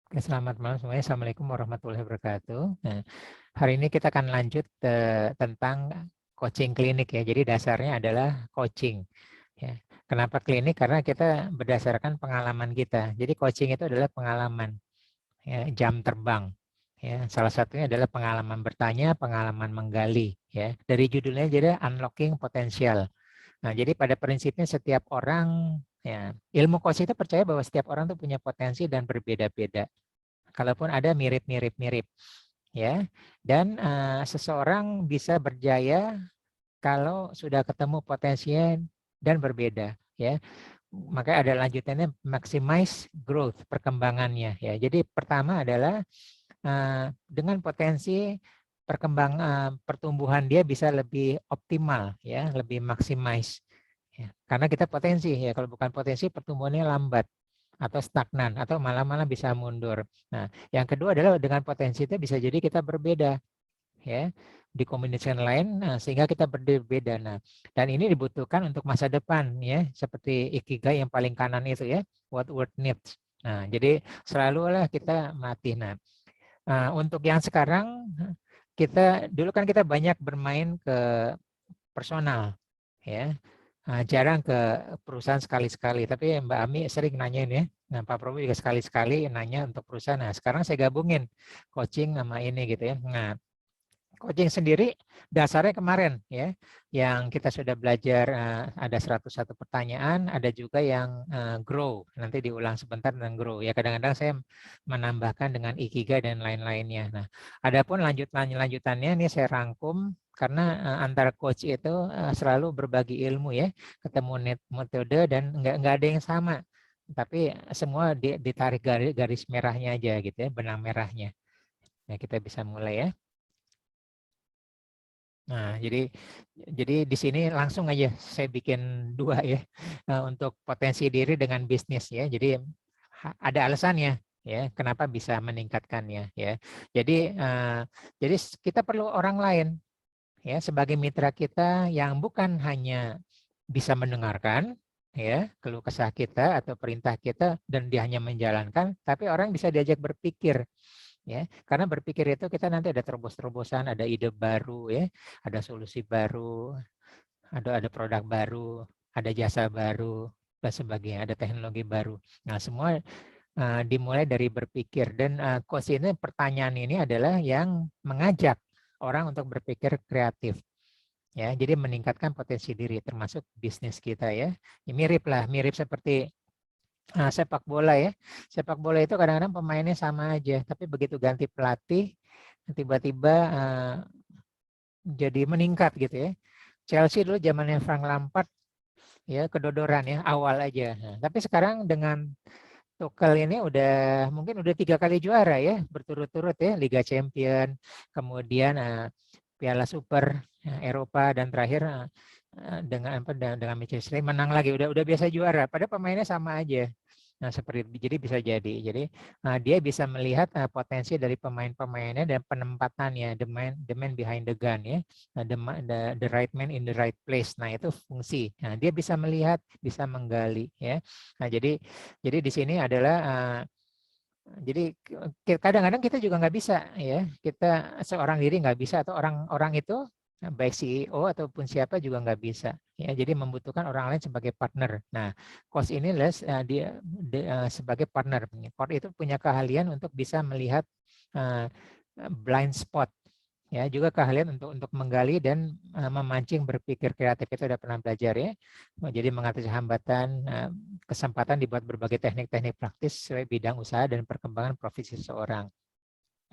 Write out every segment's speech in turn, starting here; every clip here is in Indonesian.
Oke, selamat malam semuanya. Assalamualaikum warahmatullahi wabarakatuh. Nah, hari ini kita akan lanjut tentang coaching klinik ya. Jadi dasarnya adalah coaching. Ya. Kenapa klinik? Karena kita berdasarkan pengalaman kita. Jadi coaching itu adalah pengalaman, ya, jam terbang. Ya, salah satunya adalah pengalaman bertanya, pengalaman menggali. Ya, dari judulnya jadi unlocking potensial. Nah, jadi pada prinsipnya setiap orang, ya, ilmu coaching itu percaya bahwa setiap orang tuh punya potensi dan berbeda-beda. Kalaupun ada mirip-mirip, ya. Dan seseorang bisa berjaya kalau sudah ketemu potensinya dan berbeda, ya. Makanya ada lanjutannya maximize growth, perkembangannya, ya. Jadi pertama adalah dengan potensi pertumbuhan dia bisa lebih optimal, ya, lebih maximize. Ya. Karena kita potensi, ya, kalau bukan potensi pertumbuhannya lambat atau stagnan atau malah bisa mundur. Nah, yang kedua adalah dengan potensi itu bisa jadi kita berbeda, ya, di kombinasi lain, sehingga kita berbeda. Nah, dan ini dibutuhkan untuk masa depan, ya, seperti ikigai yang paling kanan itu, ya, what world needs. Nah, jadi selalulah kita melatih. Nah, untuk yang sekarang kita dulu kan kita banyak bermain ke personal, ya. Jarang ke perusahaan sekali-sekali, tapi Mbak Ami sering nanyain, ya. Nah, Pak Prabowo juga sekali-sekali nanya untuk perusahaan. Nah, sekarang saya gabungin coaching sama ini gitu, ya. Nah, coaching sendiri dasarnya kemarin, ya, yang kita sudah belajar, ada 101 pertanyaan, ada juga yang grow, nanti diulang sebentar dan grow. Ya, kadang-kadang saya menambahkan dengan ikigai dan lain-lainnya. Nah, adapun lanjutannya ini saya rangkum karena antara coach itu selalu berbagi ilmu, ya, ketemu metode dan nggak ada yang sama, tapi semua ditarik garis merahnya aja gitu, ya, benang merahnya. Nah, kita bisa mulai, ya. Nah, jadi di sini langsung aja saya bikin dua, ya, untuk potensi diri dengan bisnis, ya. Jadi ada alasannya, ya, kenapa bisa meningkatkannya, ya. Jadi kita perlu orang lain, ya, sebagai mitra kita yang bukan hanya bisa mendengarkan, ya, keluh kesah kita atau perintah kita dan dia hanya menjalankan, tapi orang bisa diajak berpikir. Ya, karena berpikir itu kita nanti ada terobosan, ada ide baru, ya, ada solusi baru, ada produk baru, ada jasa baru dan sebagainya, ada teknologi baru. Nah, semua dimulai dari berpikir, dan coach ini, pertanyaan ini adalah yang mengajak orang untuk berpikir kreatif, ya. Jadi meningkatkan potensi diri termasuk bisnis kita, ya. Ini mirip seperti sepak bola, ya. Sepak bola itu kadang-kadang pemainnya sama aja, tapi begitu ganti pelatih tiba-tiba jadi meningkat gitu, ya. Chelsea dulu zamannya Frank Lampard, ya, kedodoran, ya, awal aja. Nah, tapi sekarang dengan Tuchel ini mungkin udah 3 kali juara, ya, berturut-turut, ya, Liga Champion, kemudian Piala Super Eropa, dan terakhir dengan Manchester United menang lagi, udah biasa juara. Padahal pemainnya sama aja. Nah, seperti itu. Jadi bisa jadi. Jadi dia bisa melihat potensi dari pemain-pemainnya dan penempatannya, the man behind the gun, ya. Nah, the right man in the right place. Nah, itu fungsi. Nah, dia bisa melihat, bisa menggali, ya. Nah, jadi di sini adalah jadi kadang-kadang kita juga nggak bisa, ya, kita seorang diri nggak bisa, atau orang itu baik CEO ataupun siapa juga nggak bisa, ya. Jadi membutuhkan orang lain sebagai partner. Nah, coach ini dia sebagai partner. Coach itu punya keahlian untuk bisa melihat blind spot, ya, juga keahlian untuk menggali dan memancing berpikir kreatif. Itu udah pernah belajar, ya. Jadi mengatasi hambatan, kesempatan dibuat berbagai teknik-teknik praktis sesuai bidang usaha dan perkembangan profesi seseorang.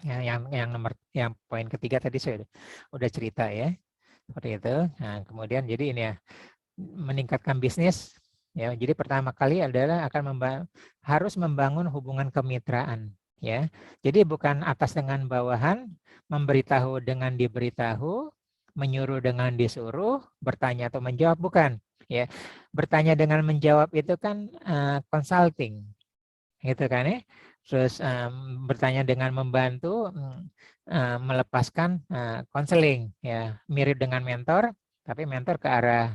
Yang poin ketiga tadi saya udah cerita, ya, seperti itu. Nah, kemudian jadi ini, ya, meningkatkan bisnis, ya. Jadi pertama kali adalah harus membangun hubungan kemitraan, ya. Jadi bukan atas dengan bawahan, memberitahu dengan diberitahu, menyuruh dengan disuruh, bertanya atau menjawab, bukan, ya. Bertanya dengan menjawab itu kan consulting, gitu kan, ya. Terus bertanya dengan membantu, melepaskan konseling, ya, mirip dengan mentor, tapi mentor ke arah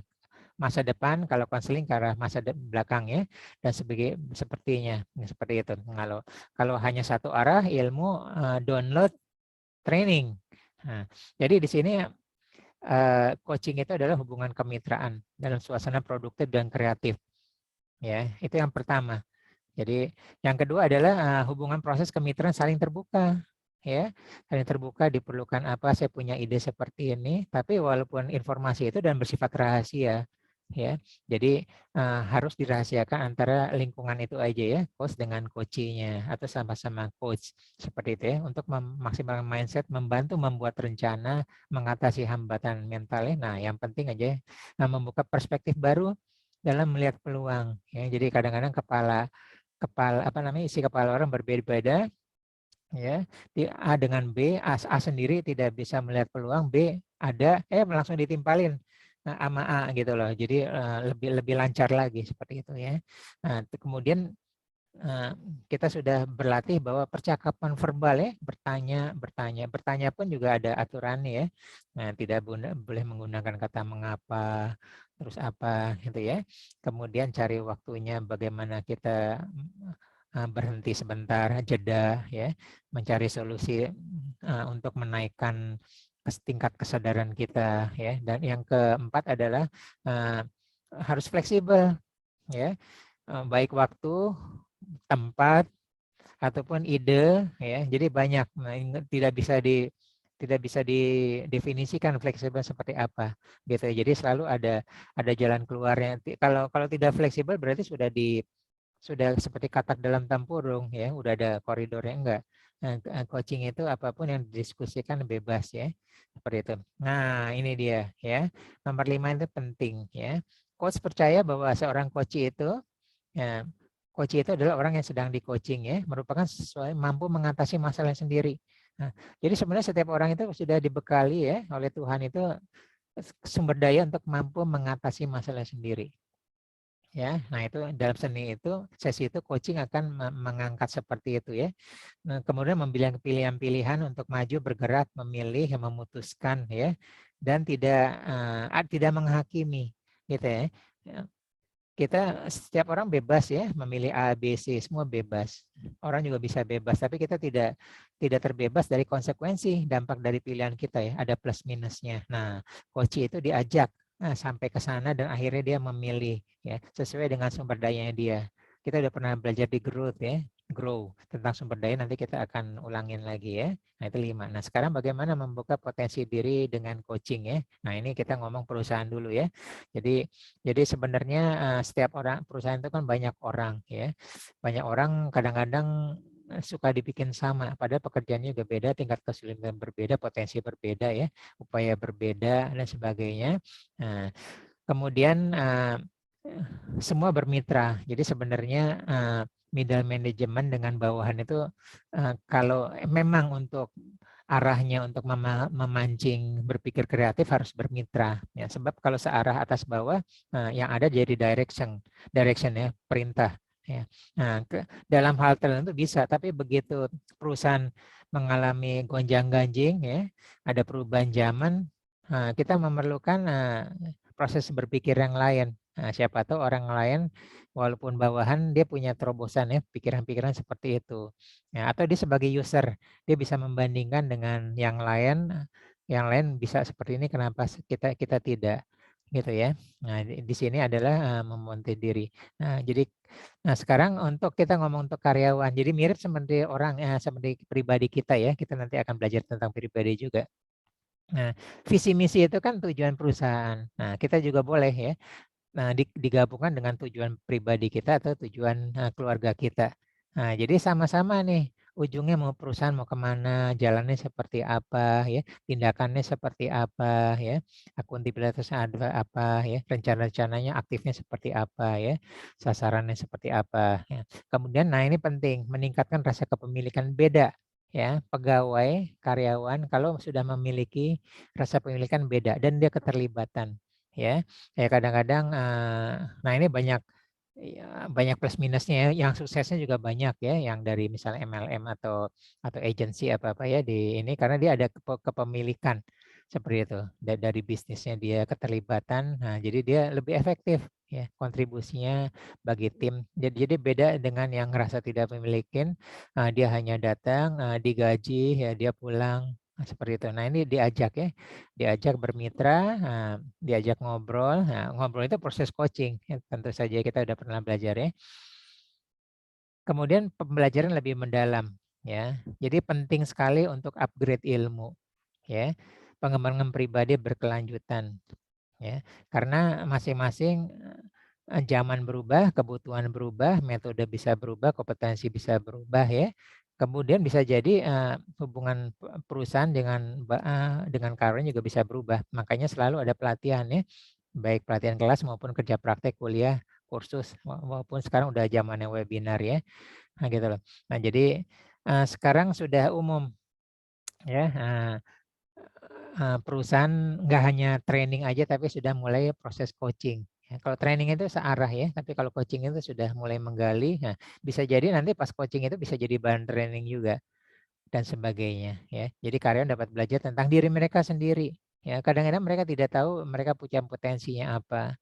masa depan, kalau konseling ke arah masa belakang ya, dan sepertinya seperti itu. Kalau hanya satu arah ilmu, download training. Nah, jadi di sini coaching itu adalah hubungan kemitraan dalam suasana produktif dan kreatif. Ya, itu yang pertama. Jadi yang kedua adalah hubungan proses kemitraan saling terbuka. Ya, saling terbuka, diperlukan apa, saya punya ide seperti ini, tapi walaupun informasi itu dan bersifat rahasia, ya, jadi harus dirahasiakan antara lingkungan itu aja ya, coach dengan coachee-nya atau sama-sama coach seperti itu ya, untuk memaksimalkan mindset, membantu membuat rencana, mengatasi hambatan mental ya. Nah, yang penting aja membuka perspektif baru dalam melihat peluang ya. Jadi kadang-kadang isi kepala orang berbeda-beda ya. A dengan B, A sendiri tidak bisa melihat peluang, B ada langsung ditimpalin sama A gitu loh. Jadi lebih lancar lagi seperti itu ya. Nah, kemudian kita sudah berlatih bahwa percakapan verbal ya, bertanya pun juga ada aturannya ya. Nah, tidak boleh menggunakan kata mengapa, terus apa gitu ya. Kemudian cari waktunya bagaimana kita berhenti sebentar, jeda ya, mencari solusi untuk menaikkan tingkat kesadaran kita ya. Dan yang keempat adalah harus fleksibel ya, baik waktu, tempat, ataupun ide ya. Jadi banyak. Nah, tidak bisa didefinisikan fleksibel seperti apa gitu ya. Jadi selalu ada jalan keluarnya. Kalau tidak fleksibel berarti sudah seperti katak dalam tempurung ya, udah ada koridornya enggak. Nah, coaching itu apapun yang didiskusikan bebas ya, seperti itu. Nah, ini dia ya. Nomor 5 itu penting ya. Coach percaya bahwa seorang coach itu ya, coach itu adalah orang yang sedang di-coaching ya, merupakan sesuai mampu mengatasi masalah sendiri. Nah, jadi sebenarnya setiap orang itu sudah dibekali ya oleh Tuhan itu sumber daya untuk mampu mengatasi masalah sendiri. Ya, nah itu dalam sesi itu coaching akan mengangkat seperti itu ya. Nah, kemudian memilih pilihan-pilihan untuk maju, bergerak, memilih, memutuskan ya, dan tidak menghakimi gitu ya. Setiap orang bebas ya memilih A, B, C, semua bebas. Orang juga bisa bebas, tapi kita tidak terbebas dari konsekuensi dampak dari pilihan kita ya. Ada plus minusnya. Nah, coach itu diajak sampai ke sana dan akhirnya dia memilih ya sesuai dengan sumber dayanya dia. Kita udah pernah belajar di Grow tentang sumber daya, nanti kita akan ulangin lagi ya. Nah, itu 5. Nah, sekarang bagaimana membuka potensi diri dengan coaching ya. Nah, ini kita ngomong perusahaan dulu ya. Jadi sebenarnya setiap perusahaan itu kan banyak orang ya. Banyak orang kadang-kadang suka dibikin sama, padahal pekerjaannya juga beda, tingkat kesulitan berbeda, potensi berbeda ya, upaya berbeda dan sebagainya. Nah, kemudian semua bermitra. Jadi sebenarnya middle management dengan bawahan itu kalau memang untuk arahnya untuk memancing berpikir kreatif harus bermitra ya, sebab kalau searah atas bawah yang ada jadi direction ya, perintah ya. Nah, dalam hal tertentu bisa, tapi begitu perusahaan mengalami gonjang-ganjing ya, ada perubahan zaman, kita memerlukan proses berpikir yang lain. Nah, siapa tahu orang lain walaupun bawahan dia punya terobosan ya, pikiran-pikiran seperti itu. Ya, atau dia sebagai user, dia bisa membandingkan dengan yang lain bisa seperti ini, kenapa kita tidak gitu ya. Nah, di sini adalah memontir diri. Nah, sekarang untuk kita ngomong untuk karyawan. Jadi mirip seperti seperti pribadi kita ya. Kita nanti akan belajar tentang pribadi juga. Nah, visi misi itu kan tujuan perusahaan. Nah, kita juga boleh ya digabungkan dengan tujuan pribadi kita atau tujuan keluarga kita. Nah, jadi sama-sama nih ujungnya mau perusahaan mau kemana, jalannya seperti apa ya, tindakannya seperti apa ya, akuntabilitasnya ada apa ya, rencana-rencananya aktifnya seperti apa ya, sasarannya seperti apa ya. Kemudian ini penting, meningkatkan rasa kepemilikan. Beda ya, pegawai, karyawan kalau sudah memiliki rasa kepemilikan beda dan dia keterlibatan ya. Ya kadang-kadang nah ini banyak plus minusnya ya. Yang suksesnya juga banyak ya, yang dari misalnya MLM atau agensi apa-apa ya di ini, karena dia ada kepemilikan. seperti itu. Dari bisnisnya dia keterlibatan, nah jadi dia lebih efektif ya kontribusinya bagi tim. Jadi beda dengan yang ngerasa tidak memiliki, dia hanya datang, digaji, ya dia pulang. Nah, seperti itu. Nah ini diajak ya, diajak bermitra, diajak ngobrol. Nah, ngobrol itu proses coaching. Ya, tentu saja kita udah pernah belajar ya. Kemudian pembelajaran lebih mendalam ya. Jadi penting sekali untuk upgrade ilmu ya. Pengembangan pribadi berkelanjutan ya. Karena masing-masing zaman berubah, kebutuhan berubah, metode bisa berubah, kompetensi bisa berubah ya. Kemudian bisa jadi hubungan perusahaan dengan karyawan juga bisa berubah. Makanya selalu ada pelatihan ya, baik pelatihan kelas maupun kerja praktek, kuliah, kursus, maupun sekarang udah zamannya webinar ya. Nah gitu loh. Nah jadi sekarang sudah umum ya, perusahaan nggak hanya training aja tapi sudah mulai proses coaching. Ya, kalau training itu searah ya, tapi kalau coaching itu sudah mulai menggali. Nah, bisa jadi nanti pas coaching itu bisa jadi bahan training juga dan sebagainya. Ya, jadi karyawan dapat belajar tentang diri mereka sendiri. Ya, kadang-kadang mereka tidak tahu mereka punya potensinya apa.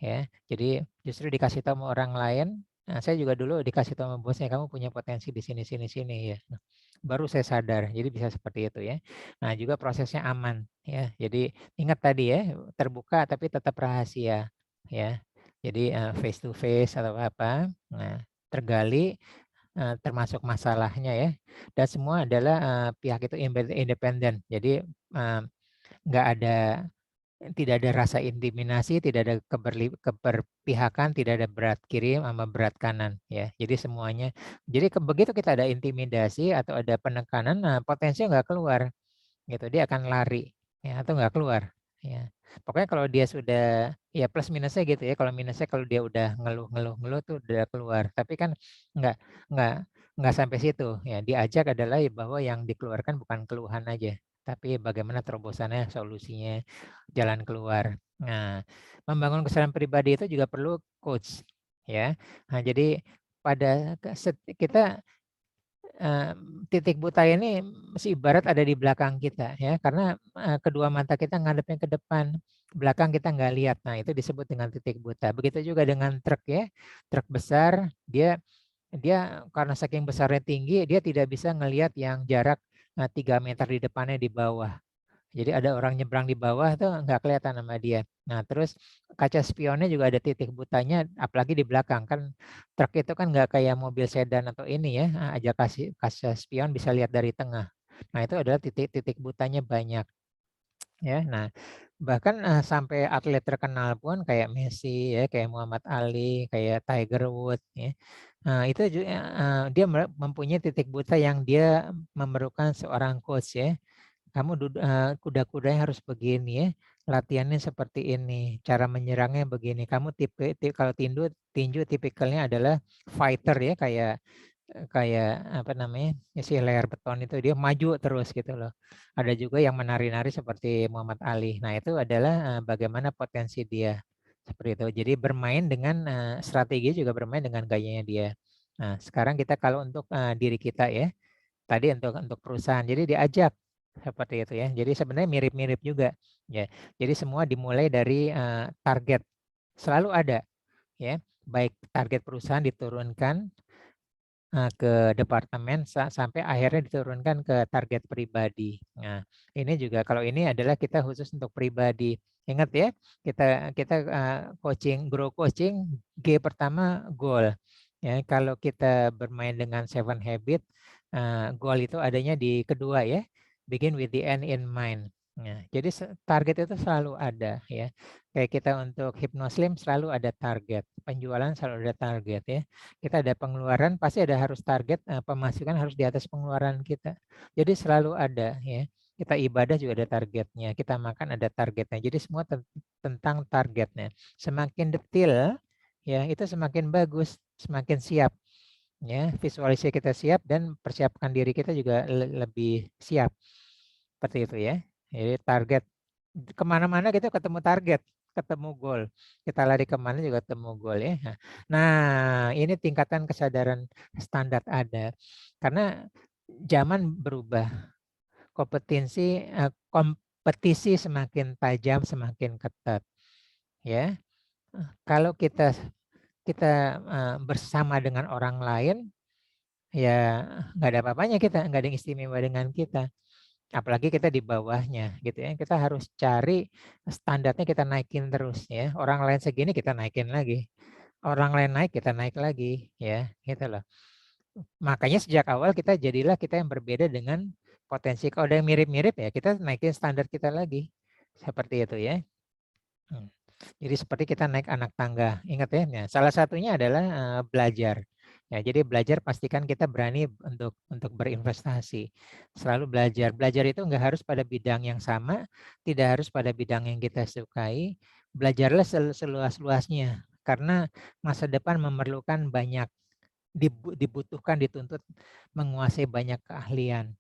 Ya, jadi justru dikasih tahu sama orang lain. Nah, saya juga dulu dikasih tahu sama bosnya, kamu punya potensi di sini sini sini ya. Nah, baru saya sadar. Jadi bisa seperti itu ya. Nah, juga prosesnya aman ya. Jadi ingat tadi ya, terbuka tapi tetap rahasia ya. Jadi face to face atau apa. Nah, tergali termasuk masalahnya ya. Dan semua adalah pihak itu independen. Jadi nggak ada tidak ada rasa intimidasi, tidak ada keberpihakan, tidak ada berat kiri sama berat kanan ya. Jadi semuanya. Jadi begitu kita ada intimidasi atau ada penekanan, nah potensinya nggak keluar gitu. Dia akan lari ya atau nggak keluar ya. Pokoknya kalau dia sudah ya plus minusnya gitu ya. Kalau minusnya kalau dia udah ngeluh tuh udah keluar. Tapi kan nggak nggak nggak sampai situ ya. Diajak adalah bahwa yang dikeluarkan bukan keluhan aja, tapi bagaimana terobosannya, solusinya, jalan keluar. Nah, membangun kesadaran pribadi itu juga perlu coach ya. Nah, jadi pada kita titik buta ini ibarat ada di belakang kita ya, karena kedua mata kita ngadepnya ke depan, belakang kita nggak lihat. Nah, itu disebut dengan titik buta. Begitu juga dengan truk ya, truk besar dia dia karena saking besarnya tinggi dia tidak bisa ngelihat yang jarak 3 meter di depannya di bawah. Jadi ada orang nyebrang di bawah tuh nggak kelihatan sama dia. Nah terus kaca spionnya juga ada titik butanya, apalagi di belakang kan truk itu kan nggak kayak mobil sedan atau ini ya, aja kaca spion bisa lihat dari tengah. Nah itu adalah titik-titik butanya banyak ya. Nah bahkan sampai atlet terkenal pun kayak Messi ya, kayak Muhammad Ali, kayak Tiger Woods ya. Nah, itu juga dia mempunyai titik buta yang dia memerlukan seorang coach ya. Kamu kuda-kudanya harus begini ya, latihannya seperti ini, cara menyerangnya begini. Kamu kalau tinju tipikalnya adalah fighter ya, kayak kayak apa namanya, si layar beton itu dia maju terus gitu loh. Ada juga yang menari-nari seperti Muhammad Ali. Nah itu adalah bagaimana potensi dia seperti itu. Jadi bermain dengan strategi juga bermain dengan gayanya dia. Nah sekarang kita kalau untuk diri kita ya. Tadi untuk perusahaan. Jadi diajak seperti itu ya. Jadi sebenarnya mirip-mirip juga ya. Jadi semua dimulai dari target. Selalu ada ya. Baik target perusahaan diturunkan ke departemen sampai akhirnya diturunkan ke target pribadi. Nah, ini juga kalau ini adalah kita khusus untuk pribadi. Ingat ya, kita coaching, grow coaching, G pertama goal. Ya, kalau kita bermain dengan 7 habit, goal itu adanya di kedua ya. Begin with the end in mind. Nah, jadi target itu selalu ada ya. Kayak kita untuk Hypnoslim selalu ada target, penjualan selalu ada target ya. Kita ada pengeluaran pasti ada harus target, pemasukan harus di atas pengeluaran kita. Jadi selalu ada ya. Kita ibadah juga ada targetnya, kita makan ada targetnya. Jadi semua tentang targetnya. Semakin detail ya itu semakin bagus, semakin siap ya. Visualisasi kita siap dan persiapkan diri kita juga lebih siap. Seperti itu ya. Jadi target kemana-mana kita ketemu target, ketemu goal. Kita lari kemana juga ketemu goal ya. Nah, ini tingkatan kesadaran standar ada. Karena zaman berubah, kompetensi, Kompetisi semakin tajam, semakin ketat. Ya, kalau kita bersama dengan orang lain, ya nggak ada apa-apanya kita, nggak ada yang istimewa dengan kita. Apalagi kita di bawahnya, gitu ya. Kita harus cari standarnya kita naikin terus ya. Orang lain segini kita naikin lagi. Orang lain naik kita naik lagi, ya, gitu loh. Makanya sejak awal jadilah kita yang berbeda dengan potensi. Kalau ada yang mirip-mirip ya kita naikin standar kita lagi. Seperti itu ya. Jadi seperti kita naik anak tangga. Ingat ya, salah satunya adalah belajar. Ya, jadi belajar pastikan kita berani untuk berinvestasi. Selalu belajar. Belajar itu nggak harus pada bidang yang sama, tidak harus pada bidang yang kita sukai. Belajarlah seluas-luasnya karena masa depan memerlukan banyak, dibutuhkan, dituntut menguasai banyak keahlian.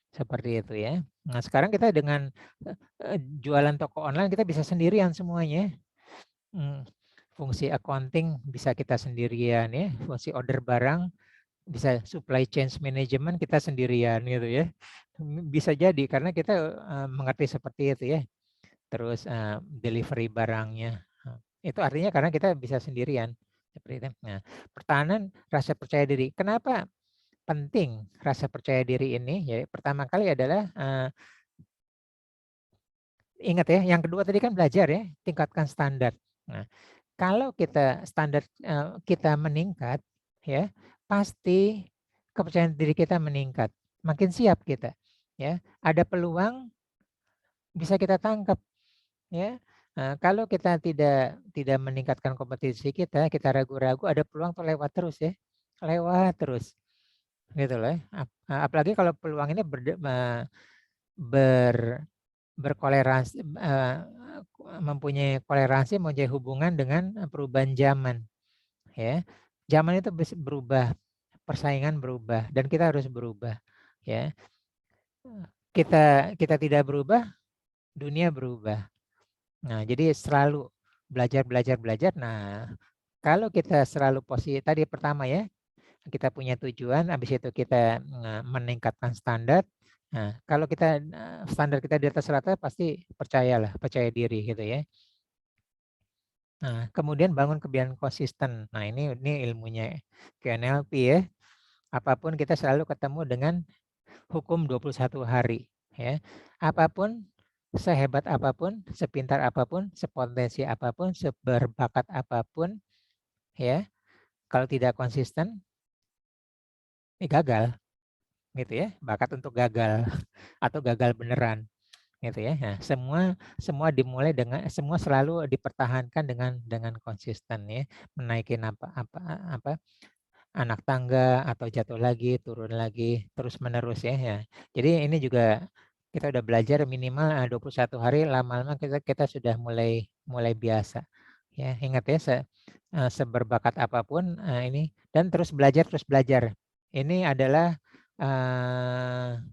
Seperti itu ya. Nah, sekarang kita dengan jualan toko online kita bisa sendirian semuanya. Fungsi accounting bisa kita sendirian ya, fungsi order barang bisa, supply chain management kita sendirian gitu ya. Bisa jadi karena kita mengerti seperti itu ya. Terus delivery barangnya. Itu artinya karena kita bisa sendirian seperti itu. Nah, pertahanan rasa percaya diri. Kenapa penting rasa percaya diri ini? Ya, pertama kali adalah ingat ya, yang kedua tadi kan belajar ya, tingkatkan standar. Nah, kalau kita standar kita meningkat, ya pasti kepercayaan diri kita meningkat. Makin siap kita, ya. Ada peluang bisa kita tangkap, ya. Kalau kita tidak meningkatkan kompetisi kita ragu-ragu, ada peluang tuh lewat terus ya, lewat terus, gitu loh. Ya. Apalagi kalau peluang ini berkolerasi, mempunyai kolerasi, mempunyai hubungan dengan perubahan zaman. Ya, zaman itu berubah, persaingan berubah, dan kita harus berubah. Ya, kita tidak berubah, dunia berubah. Nah, jadi selalu belajar. Nah, kalau kita selalu positif, tadi pertama ya, kita punya tujuan, habis itu kita meningkatkan standar. Nah, kalau kita standar kita di atas rata, pasti percayalah, percaya diri gitu ya. Nah, kemudian bangun kebiasaan konsisten. Nah, ini ilmunya KNLP ya. Apapun kita selalu ketemu dengan hukum 21 hari ya. Apapun, sehebat apapun, sepintar apapun, sepotensi apapun, seberbakat apapun ya, kalau tidak konsisten gagal gitu ya. Bakat untuk gagal atau gagal beneran gitu ya. Nah, semua dimulai dengan, semua selalu dipertahankan dengan konsisten ya, menaikin apa anak tangga atau jatuh lagi, turun lagi, terus menerus ya. Jadi ini juga kita udah belajar minimal 21 hari, lama-lama kita sudah mulai biasa. Ya, ingat ya, seberbakat apapun ini, dan terus belajar. Ini adalah 7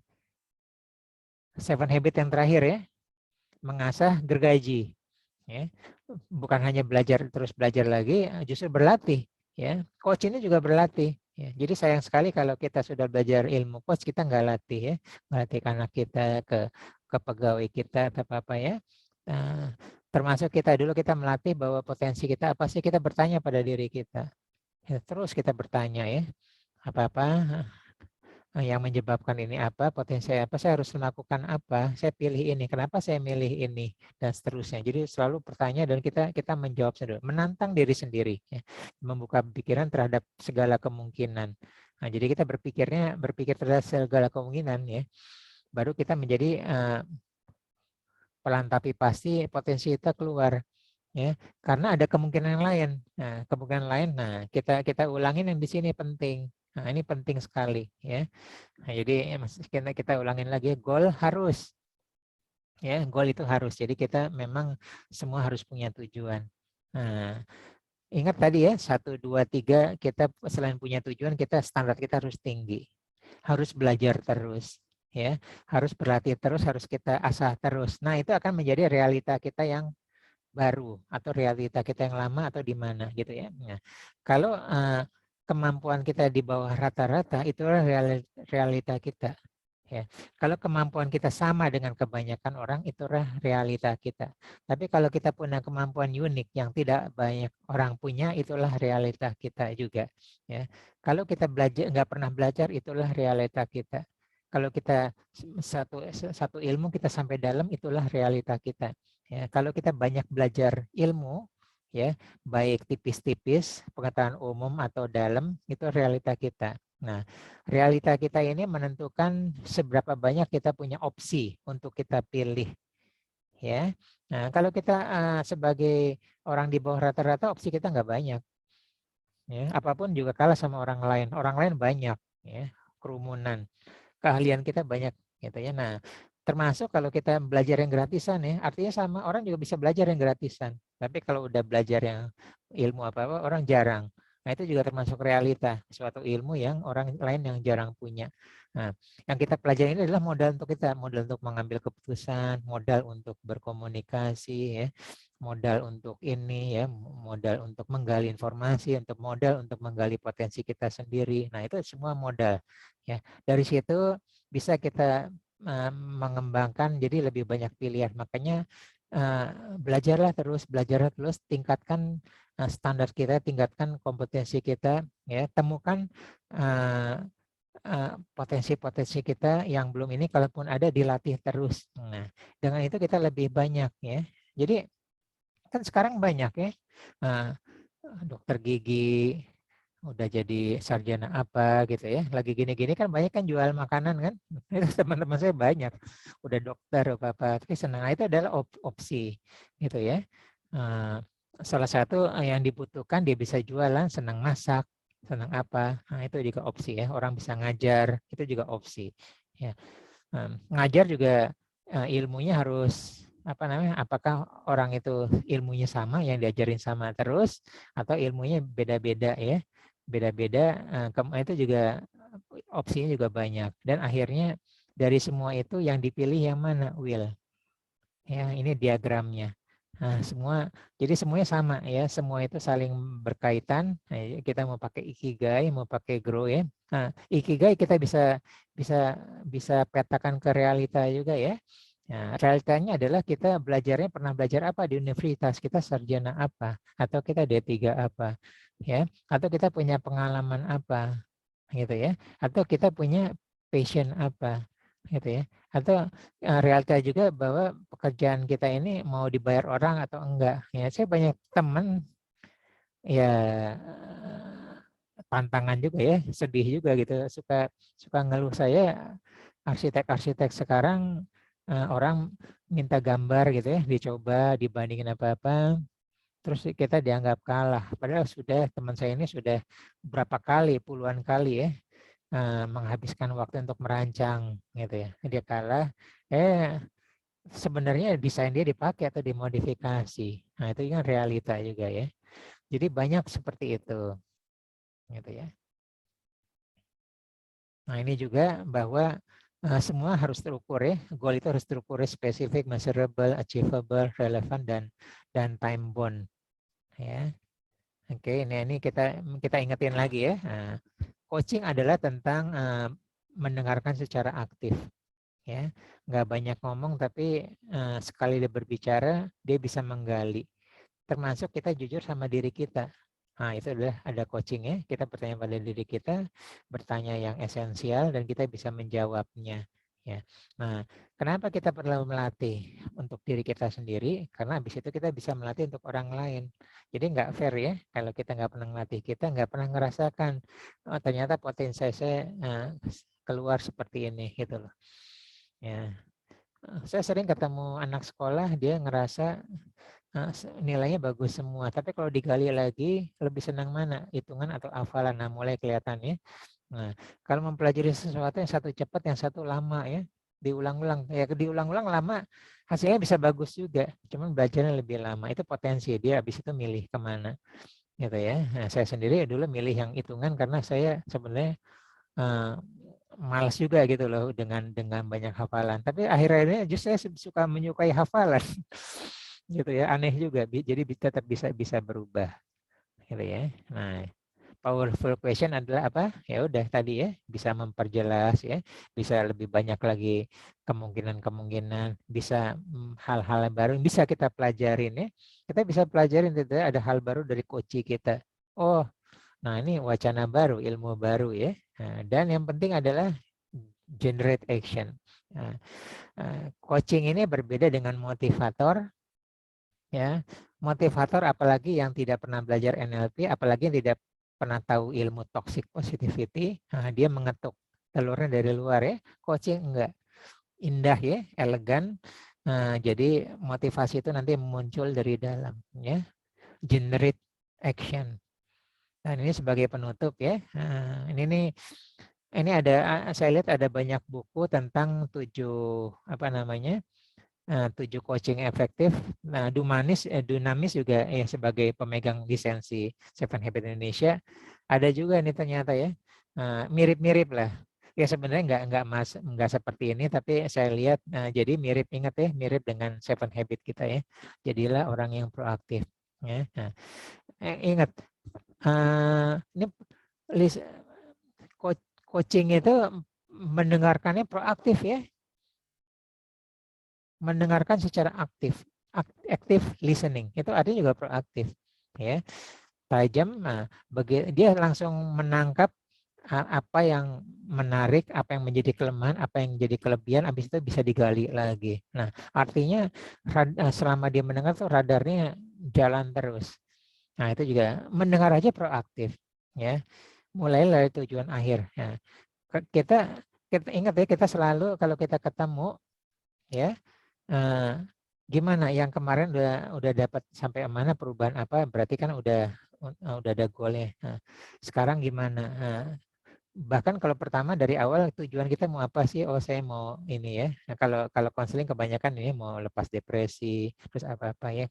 habit yang terakhir ya, mengasah gergaji. Ya. Bukan hanya terus belajar lagi, justru berlatih. Ya, coach ini juga berlatih. Ya, jadi sayang sekali kalau kita sudah belajar ilmu coach kita nggak latih ya, melatih anak kita, ke pegawai kita atau apa ya. Nah, termasuk kita dulu kita melatih bahwa potensi kita apa sih, kita bertanya pada diri kita. Ya, terus kita bertanya ya, apa-apa yang menyebabkan ini apa, potensi apa, saya harus melakukan apa, saya pilih ini, kenapa saya milih ini, dan seterusnya. Jadi selalu bertanya dan kita menjawab sendiri, menantang diri sendiri, ya. Membuka pikiran terhadap segala kemungkinan. Nah, jadi kita berpikir terhadap segala kemungkinan ya, baru kita menjadi pelan tapi pasti potensi kita keluar ya, karena ada kemungkinan yang lain. Nah, kemungkinan lain, nah kita ulangin yang di sini penting. Nah, ini penting sekali ya. Nah, jadi kita ulangin lagi, goal harus ya, goal itu harus. Jadi kita memang semua harus punya tujuan. Nah, ingat tadi ya, 1, 2, 3 kita selain punya tujuan, kita standar kita harus tinggi. Harus belajar terus ya, harus berlatih terus, harus kita asah terus. Nah, itu akan menjadi realita kita yang baru atau realita kita yang lama atau di mana gitu ya. Nah, kalau kemampuan kita di bawah rata-rata, itulah realita kita. Ya, kalau kemampuan kita sama dengan kebanyakan orang, itulah realita kita. Tapi kalau kita punya kemampuan unik yang tidak banyak orang punya, itulah realita kita juga. Ya, kalau kita belajar nggak pernah belajar, itulah realita kita. Kalau kita satu ilmu kita sampai dalam, itulah realita kita. Ya, kalau kita banyak belajar ilmu, ya baik tipis-tipis, pengetahuan umum atau dalam, itu realita kita. Nah, realita kita ini menentukan seberapa banyak kita punya opsi untuk kita pilih, ya. Nah, kalau kita sebagai orang di bawah rata-rata, opsi kita nggak banyak, ya. Apapun juga kalah sama orang lain banyak, ya. Kerumunan, keahlian kita banyak, gitu ya. Nah, termasuk kalau kita belajar yang gratisan, ya, artinya sama orang juga bisa belajar yang gratisan. Tapi kalau udah belajar yang ilmu apa-apa, orang jarang. Nah, itu juga termasuk realita, suatu ilmu yang orang lain yang jarang punya. Nah, yang kita pelajari ini adalah modal untuk kita, modal untuk mengambil keputusan, modal untuk berkomunikasi, ya, modal untuk ini, ya, modal untuk menggali informasi, untuk modal untuk menggali potensi kita sendiri. Nah, itu semua modal, ya. Dari situ bisa kita mengembangkan jadi lebih banyak pilihan. Makanya belajarlah terus, tingkatkan standar kita, tingkatkan kompetensi kita, ya, temukan potensi-potensi kita yang belum ini, kalaupun ada dilatih terus. Nah, dengan itu kita lebih banyak, ya. Jadi kan sekarang banyak, ya, dokter gigi udah jadi sarjana apa gitu, ya. Lagi gini-gini kan banyak kan jual makanan kan. Itu teman-teman saya banyak udah dokter apa tapi senang. Nah, itu adalah opsi gitu, ya. Salah satu yang dibutuhkan, dia bisa jualan, senang masak, senang apa. Nah, itu juga opsi, ya. Orang bisa ngajar, itu juga opsi, ya. Ngajar juga ilmunya harus apa namanya, apakah orang itu ilmunya sama, yang diajarin sama terus, atau ilmunya beda-beda, ya, beda-beda. Itu juga opsinya juga banyak, dan akhirnya dari semua itu yang dipilih yang mana, Will, ya. Ini diagramnya. Nah, jadi semuanya sama, ya, semua itu saling berkaitan. Nah, kita mau pakai ikigai, mau pakai grow, ya. Nah, ikigai kita bisa bisa bisa petakan ke realita juga, ya. Nah, realitanya adalah kita pernah belajar apa di universitas, kita sarjana apa, atau kita D3 apa, ya, atau kita punya pengalaman apa, gitu, ya, atau kita punya passion apa, gitu, ya, atau realita juga bahwa pekerjaan kita ini mau dibayar orang atau enggak, ya. Saya banyak teman, ya, tantangan juga, ya, sedih juga gitu, suka suka ngeluh, saya arsitek-arsitek sekarang orang minta gambar gitu, ya, dicoba dibandingin apa-apa, terus kita dianggap kalah, padahal teman saya ini sudah berapa kali, puluhan kali, ya, menghabiskan waktu untuk merancang gitu, ya. Dia kalah, sebenarnya desain dia dipakai atau dimodifikasi. Nah, itu kan realita juga, ya. Jadi banyak seperti itu, gitu, ya. Nah, ini juga bahwa semua harus terukur, ya. Goal itu harus terukur, spesifik, measurable, achievable, relevan, dan time bound, ya. Oke, ini kita ingetin lagi, ya. Nah, coaching adalah tentang mendengarkan secara aktif, ya. Nggak banyak ngomong, tapi sekali dia berbicara, dia bisa menggali. Termasuk kita jujur sama diri kita. Nah, itu adalah ada coaching, ya. Kita bertanya pada diri kita, bertanya yang esensial, dan kita bisa menjawabnya, ya. Nah, kenapa kita perlu melatih untuk diri kita sendiri? Karena habis itu kita bisa melatih untuk orang lain. Jadi nggak fair, ya, kalau kita nggak pernah melatih, kita nggak pernah ngerasakan, oh, ternyata potensi saya keluar seperti ini, gitu loh, ya. Saya sering ketemu anak sekolah, dia ngerasa nilainya bagus semua, tapi kalau digali lagi, lebih senang mana, hitungan atau hafalan. Nah, mulai kelihatan, ya. Nah, kalau mempelajari sesuatu, yang satu cepat, yang satu lama, ya, diulang-ulang, ya, diulang-ulang lama, hasilnya bisa bagus juga, cuman belajarnya lebih lama. Itu potensi dia, habis itu milih kemana, gitu, ya. Nah, saya sendiri dulu milih yang hitungan karena saya sebenarnya malas juga gitu loh dengan banyak hafalan. Tapi akhirnya justru saya suka menyukai hafalan. Gitu, ya, aneh juga. Jadi tetap bisa berubah, gitu, ya. Nah, powerful question adalah apa? Ya udah tadi ya, bisa memperjelas ya, bisa lebih banyak lagi kemungkinan-kemungkinan, bisa hal-hal yang baru bisa kita pelajarin ya. Kita bisa pelajarin tidak ada hal baru dari coach kita. Oh, nah ini wacana baru, ilmu baru ya. Nah, dan yang penting adalah generate action. Nah, coaching ini berbeda dengan motivator ya. Motivator apalagi yang tidak pernah belajar NLP, apalagi yang tidak pernah tahu ilmu toxic positivity, nah, dia mengetuk telurnya dari luar ya. Coaching enggak, indah ya, elegan. Nah, jadi motivasi itu nanti muncul dari dalam ya. Generate action. Dan ini sebagai penutup ya. Nah, ini ada, saya lihat ada banyak buku tentang 7 coaching efektif. Nah, Dunamis juga ya sebagai pemegang lisensi Seven Habits Indonesia. Ada juga nih ternyata ya, mirip-mirip lah. Ya sebenarnya nggak seperti ini, tapi saya lihat jadi mirip, ingat ya, mirip dengan Seven Habits kita ya. Jadilah orang yang proaktif. Ya. Nah, ingat ini coaching itu mendengarkannya proaktif ya. Mendengarkan secara aktif, active listening itu artinya juga proaktif ya, tajam. Nah, dia langsung menangkap apa yang menarik, apa yang menjadi kelemahan, apa yang menjadi kelebihan, habis itu bisa digali lagi. Nah, artinya selama dia mendengar tuh radarnya jalan terus. Nah, itu juga mendengar aja proaktif ya. Mulai dari tujuan akhir. Nah, kita ingat ya, kita selalu kalau kita ketemu ya, gimana yang kemarin udah dapat sampai mana, perubahan apa, berarti kan udah ada goalnya. Nah, sekarang gimana? Bahkan kalau pertama dari awal tujuan kita mau apa sih? Oh, saya mau ini ya. Nah, kalau konseling kebanyakan ini mau lepas depresi, terus apa-apa ya.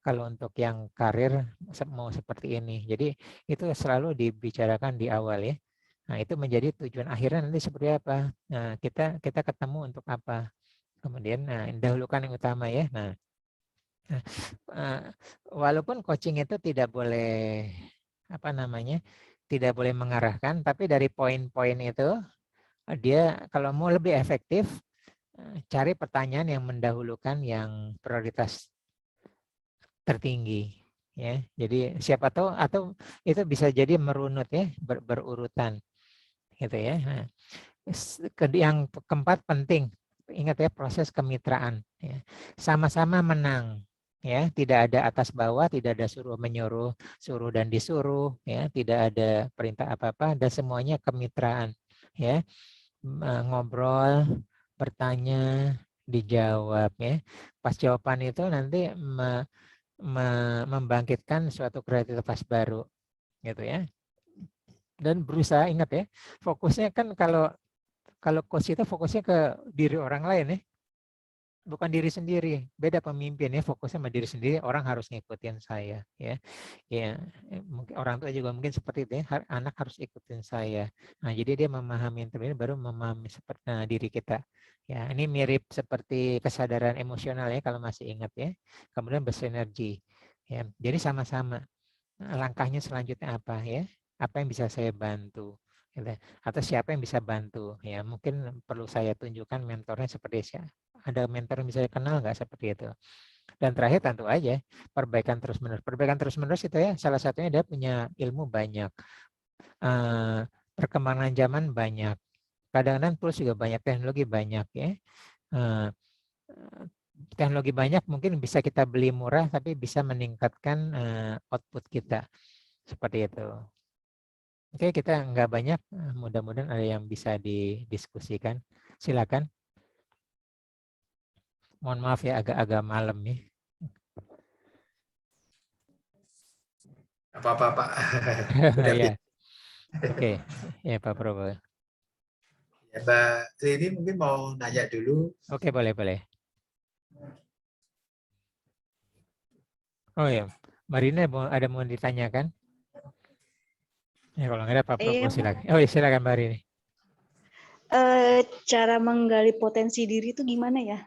Kalau untuk yang karir mau seperti ini. Jadi itu selalu dibicarakan di awal ya. Nah, itu menjadi tujuan akhirnya nanti seperti apa. Nah, kita ketemu untuk apa. Kemudian dahulukan yang utama ya. Nah, walaupun coaching itu tidak boleh tidak boleh mengarahkan, tapi dari poin-poin itu dia kalau mau lebih efektif cari pertanyaan yang mendahulukan yang prioritas tertinggi ya. Jadi siapa tahu atau itu bisa jadi merunut ya, berurutan gitu ya. Nah, yang keempat penting, ingat ya, proses kemitraan ya. Sama-sama menang ya, tidak ada atas bawah, tidak ada suruh menyuruh, suruh dan disuruh ya, tidak ada perintah apa-apa, dan semuanya kemitraan ya. Ngobrol, bertanya, dijawab ya. Pas jawaban itu nanti membangkitkan suatu kreativitas baru gitu ya. Dan berusaha, ingat ya, fokusnya kan kalau coach itu fokusnya ke diri orang lain ya, bukan diri sendiri. Beda pemimpin ya, fokusnya sama diri sendiri, orang harus ngikutin saya ya. Ya, mungkin orang tua juga mungkin seperti itu ya, anak harus ikutin saya. Nah, jadi dia memahami ini baru memahami seperti diri kita. Ya, ini mirip seperti kesadaran emosional ya kalau masih ingat ya. Kemudian bersinergi. Ya, jadi sama-sama. Langkahnya selanjutnya apa ya? Apa yang bisa saya bantu? Atau siapa yang bisa bantu? Ya, mungkin perlu saya tunjukkan mentornya seperti siapa. Ada mentor yang bisa saya kenal nggak seperti itu? Dan terakhir tentu aja perbaikan terus-menerus. Perbaikan terus-menerus itu ya salah satunya dia punya ilmu banyak. Perkembangan zaman banyak. Kadang-kadang tools juga banyak, teknologi banyak ya. Teknologi banyak mungkin bisa kita beli murah tapi bisa meningkatkan output kita. Seperti itu. Oke, kita nggak banyak. Mudah-mudahan ada yang bisa didiskusikan. Silakan. Mohon maaf ya agak-agak malam nih. Apa-apa, Pak. Ya. Oke. Ya, Pak Prabowo. Ya, Mbak Rini mungkin mau nanya dulu. Oke, boleh. Oh ya, Marina ada mau ditanyakan? Ya, kalau nggak ada Pak Prabowo silakan. Oh ya, silakan Mbak Rini. Cara menggali potensi diri itu gimana ya?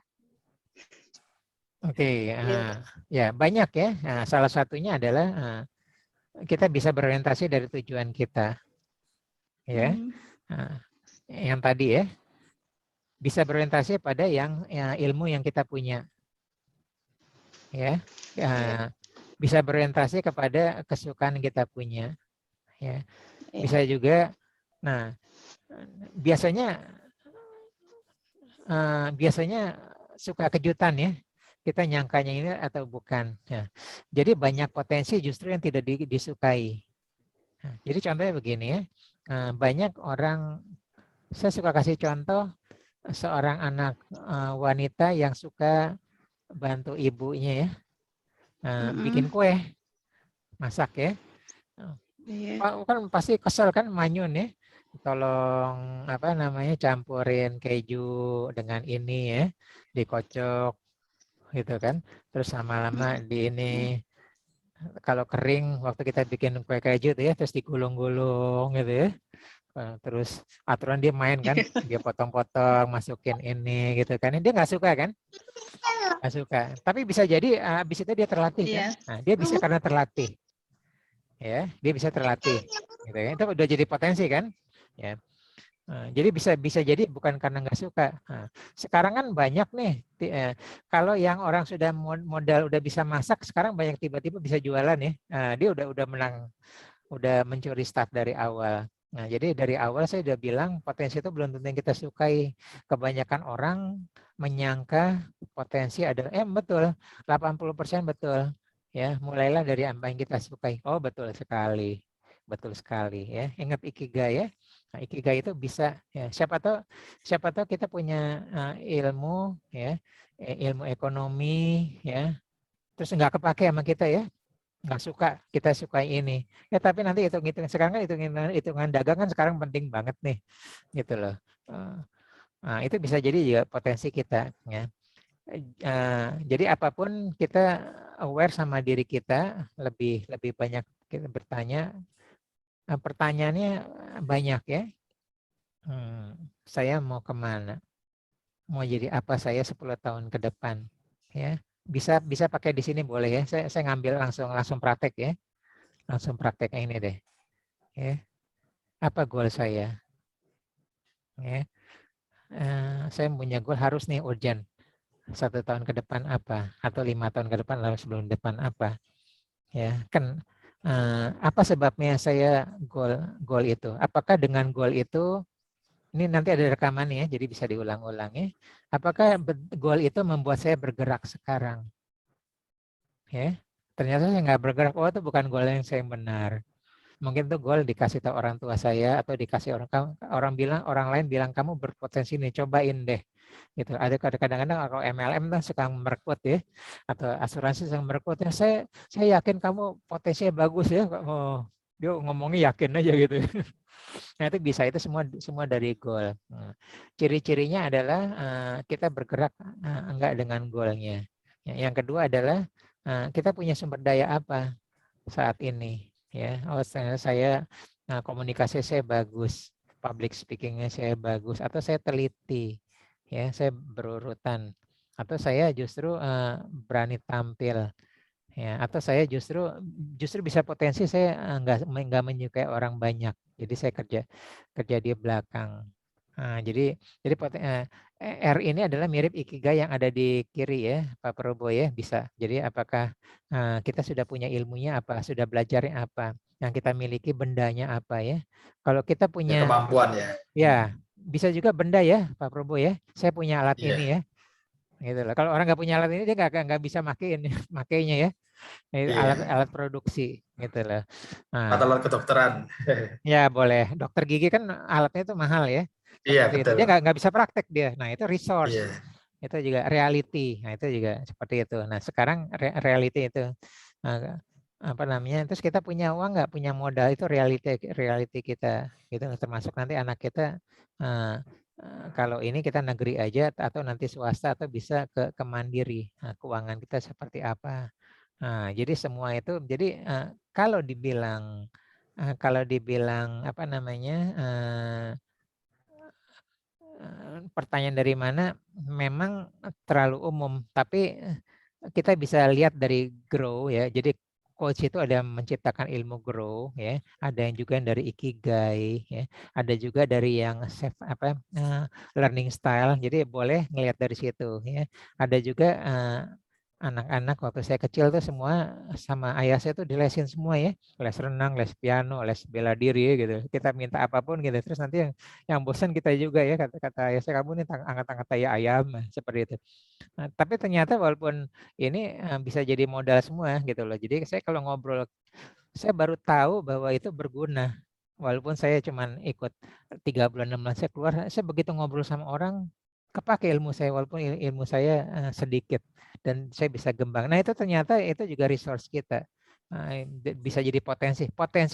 Oke, ya banyak ya. Nah, salah satunya adalah kita bisa berorientasi dari tujuan kita, ya. Nah, yang tadi ya, bisa berorientasi pada yang ilmu yang kita punya, ya. Bisa berorientasi kepada kesukaan yang kita punya, ya. Bisa juga, nah biasanya suka kejutan ya, kita nyangkanya ini atau bukan. Ya. Jadi banyak potensi justru yang tidak disukai. Nah, jadi contohnya begini ya, banyak orang, saya suka kasih contoh seorang anak wanita yang suka bantu ibunya ya, bikin kue, masak ya. Kan pasti kesel kan, manyun ya, tolong apa namanya campurin keju dengan ini ya, dikocok gitu kan, terus lama-lama di ini, kalau kering waktu kita bikin kue keju tuh ya, terus digulung-gulung gitu ya. Terus aturan dia main kan, dia potong-potong, masukin ini gitu kan. Dia nggak suka kan? Nggak suka. Tapi bisa jadi habis itu dia terlatih kan? Nah, dia bisa karena terlatih. Ya, dia bisa terlatih. Gitu ya. Itu udah jadi potensi kan? Ya. Jadi bisa jadi bukan karena nggak suka. Sekarang kan banyak nih, kalau yang orang sudah modal udah bisa masak, sekarang banyak tiba-tiba bisa jualan ya. Dia udah menang, udah mencuri start dari awal. Nah, jadi dari awal saya udah bilang potensi itu belum tentu yang kita sukai. Kebanyakan orang menyangka potensi adalah betul, 80% betul. Ya, mulailah dari apa yang kita sukai. Oh, betul sekali. Betul sekali ya. Ingat ikigai ya. Nah, ikigai itu bisa ya, siapa tahu kita punya ilmu ya, ilmu ekonomi ya. Terus nggak kepake sama kita ya, nggak suka, kita suka ini ya, tapi nanti hitung-hitung, sekarang kan hitungan dagang kan sekarang penting banget nih gitu loh. Nah, itu bisa jadi juga potensi kita ya. Jadi apapun kita aware sama diri kita, lebih banyak kita bertanya. Pertanyaannya banyak ya. Saya mau kemana, mau jadi apa saya 10 tahun ke depan ya. Bisa pakai di sini boleh ya, saya ngambil langsung praktek ya. Langsung praktek ini deh. Ya. Apa goal saya? Ya. Saya punya goal harus nih urgent. 1 tahun ke depan apa? Atau 5 tahun ke depan, lalu sebelum depan apa? Ya, kan apa sebabnya saya goal itu? Apakah dengan goal itu, ini nanti ada rekaman ya, jadi bisa diulang-ulang ya. Apakah goal itu membuat saya bergerak sekarang? Ya, ternyata saya nggak bergerak. Oh, itu bukan goal yang saya benar. Mungkin tuh goal dikasih tahu orang tua saya, atau dikasih orang lain bilang kamu berpotensi nih, cobain deh. Gitu. Ada kadang-kadang kalau MLM tuh suka merekrut ya, atau asuransi suka merekrut ya, saya yakin kamu potensinya bagus ya. Oh, dia ngomongnya yakin aja gitu. Nah, itu bisa, itu semua dari goal. Ciri-cirinya adalah kita bergerak enggak dengan goalnya. Yang kedua adalah kita punya sumber daya apa saat ini. Ya, saya komunikasi saya bagus, public speakingnya saya bagus, atau saya teliti, ya, saya berurutan, atau saya justru berani tampil, ya, atau saya justru bisa potensi saya nggak menyukai orang banyak, jadi saya kerja di belakang. Jadi R ini adalah mirip ikigai yang ada di kiri ya, Pak Prabowo ya, bisa. Jadi apakah kita sudah punya ilmunya apa, sudah belajarnya apa, yang kita miliki bendanya apa ya. Kalau kita Ya, punya kemampuan ya. ya, bisa juga benda ya, Pak Prabowo ya. Saya punya alat Iya. ini ya. Gitu loh. Kalau orang nggak punya alat ini dia nggak bisa makainya ya. Iya. Alat produksi gitu loh. Atau alat kedokteran. Ya boleh. Dokter gigi kan alatnya itu mahal ya. Iya, Seperti itu. betul. Dia nggak bisa praktek dia. Nah itu resource. Iya. Itu juga reality. Nah itu juga seperti itu. Nah sekarang reality itu apa namanya? Terus kita punya uang nggak, punya modal, itu reality kita. Gitu. Termasuk nanti anak kita kalau ini kita negeri aja atau nanti swasta atau bisa ke mandiri. Nah, keuangan kita seperti apa? Nah, jadi semua itu, jadi kalau dibilang apa namanya, pertanyaan dari mana, memang terlalu umum, tapi kita bisa lihat dari grow ya. Jadi coach itu ada menciptakan ilmu grow, ya. Ada yang juga dari ikigai, ya. Ada juga dari yang learning style. Jadi boleh ngelihat dari situ, ya. Ada juga anak-anak waktu saya kecil tuh semua sama ayah saya tuh dilesin semua, ya. Les renang, les piano, les bela diri gitu. Kita minta apapun gitu. Terus nanti yang bosan kita juga, ya, kata ayah saya, kamu nih angkat-angkat kayak ayam, seperti itu. Nah, tapi ternyata walaupun ini bisa jadi modal semua gitu loh. Jadi saya kalau ngobrol, saya baru tahu bahwa itu berguna. Walaupun saya cuman ikut 3 bulan 6 bulan, saya keluar, saya begitu ngobrol sama orang, kepake ilmu saya walaupun ilmu saya sedikit dan saya bisa gembang. Nah itu ternyata itu juga resource kita. Bisa jadi potensi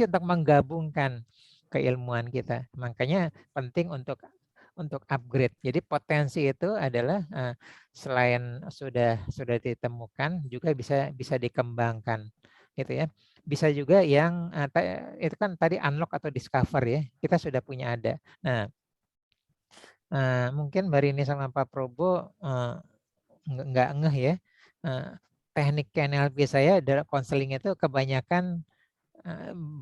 untuk menggabungkan keilmuan kita. Makanya penting untuk upgrade. Jadi potensi itu adalah selain sudah ditemukan juga bisa dikembangkan, gitu ya. Bisa juga yang itu kan tadi unlock atau discover, ya. Kita sudah punya ada. Nah, mungkin Mbak Rini sama Pak Probo nggak ngeh, ya. Teknik NLP saya adalah konseling itu kebanyakan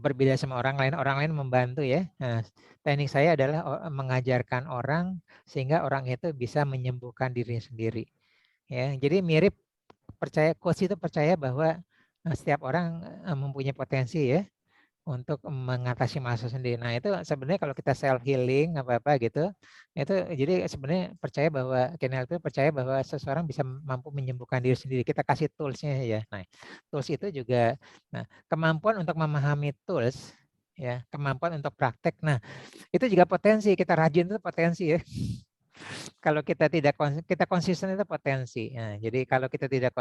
berbeda sama orang lain membantu, ya. Nah, teknik saya adalah mengajarkan orang sehingga orang itu bisa menyembuhkan diri sendiri, ya. Jadi mirip coach itu percaya bahwa setiap orang mempunyai potensi, ya, untuk mengatasi masalah sendiri. Nah itu sebenarnya kalau kita self healing apa gitu, itu jadi sebenarnya percaya bahwa NLP percaya bahwa seseorang bisa mampu menyembuhkan diri sendiri. Kita kasih toolsnya, ya. Nah tools itu juga, nah kemampuan untuk memahami tools, ya, kemampuan untuk praktek. Nah itu juga potensi, kita rajin itu potensi, ya. Kalau kita tidak kita konsisten itu potensi. Nah, jadi kalau kita tidak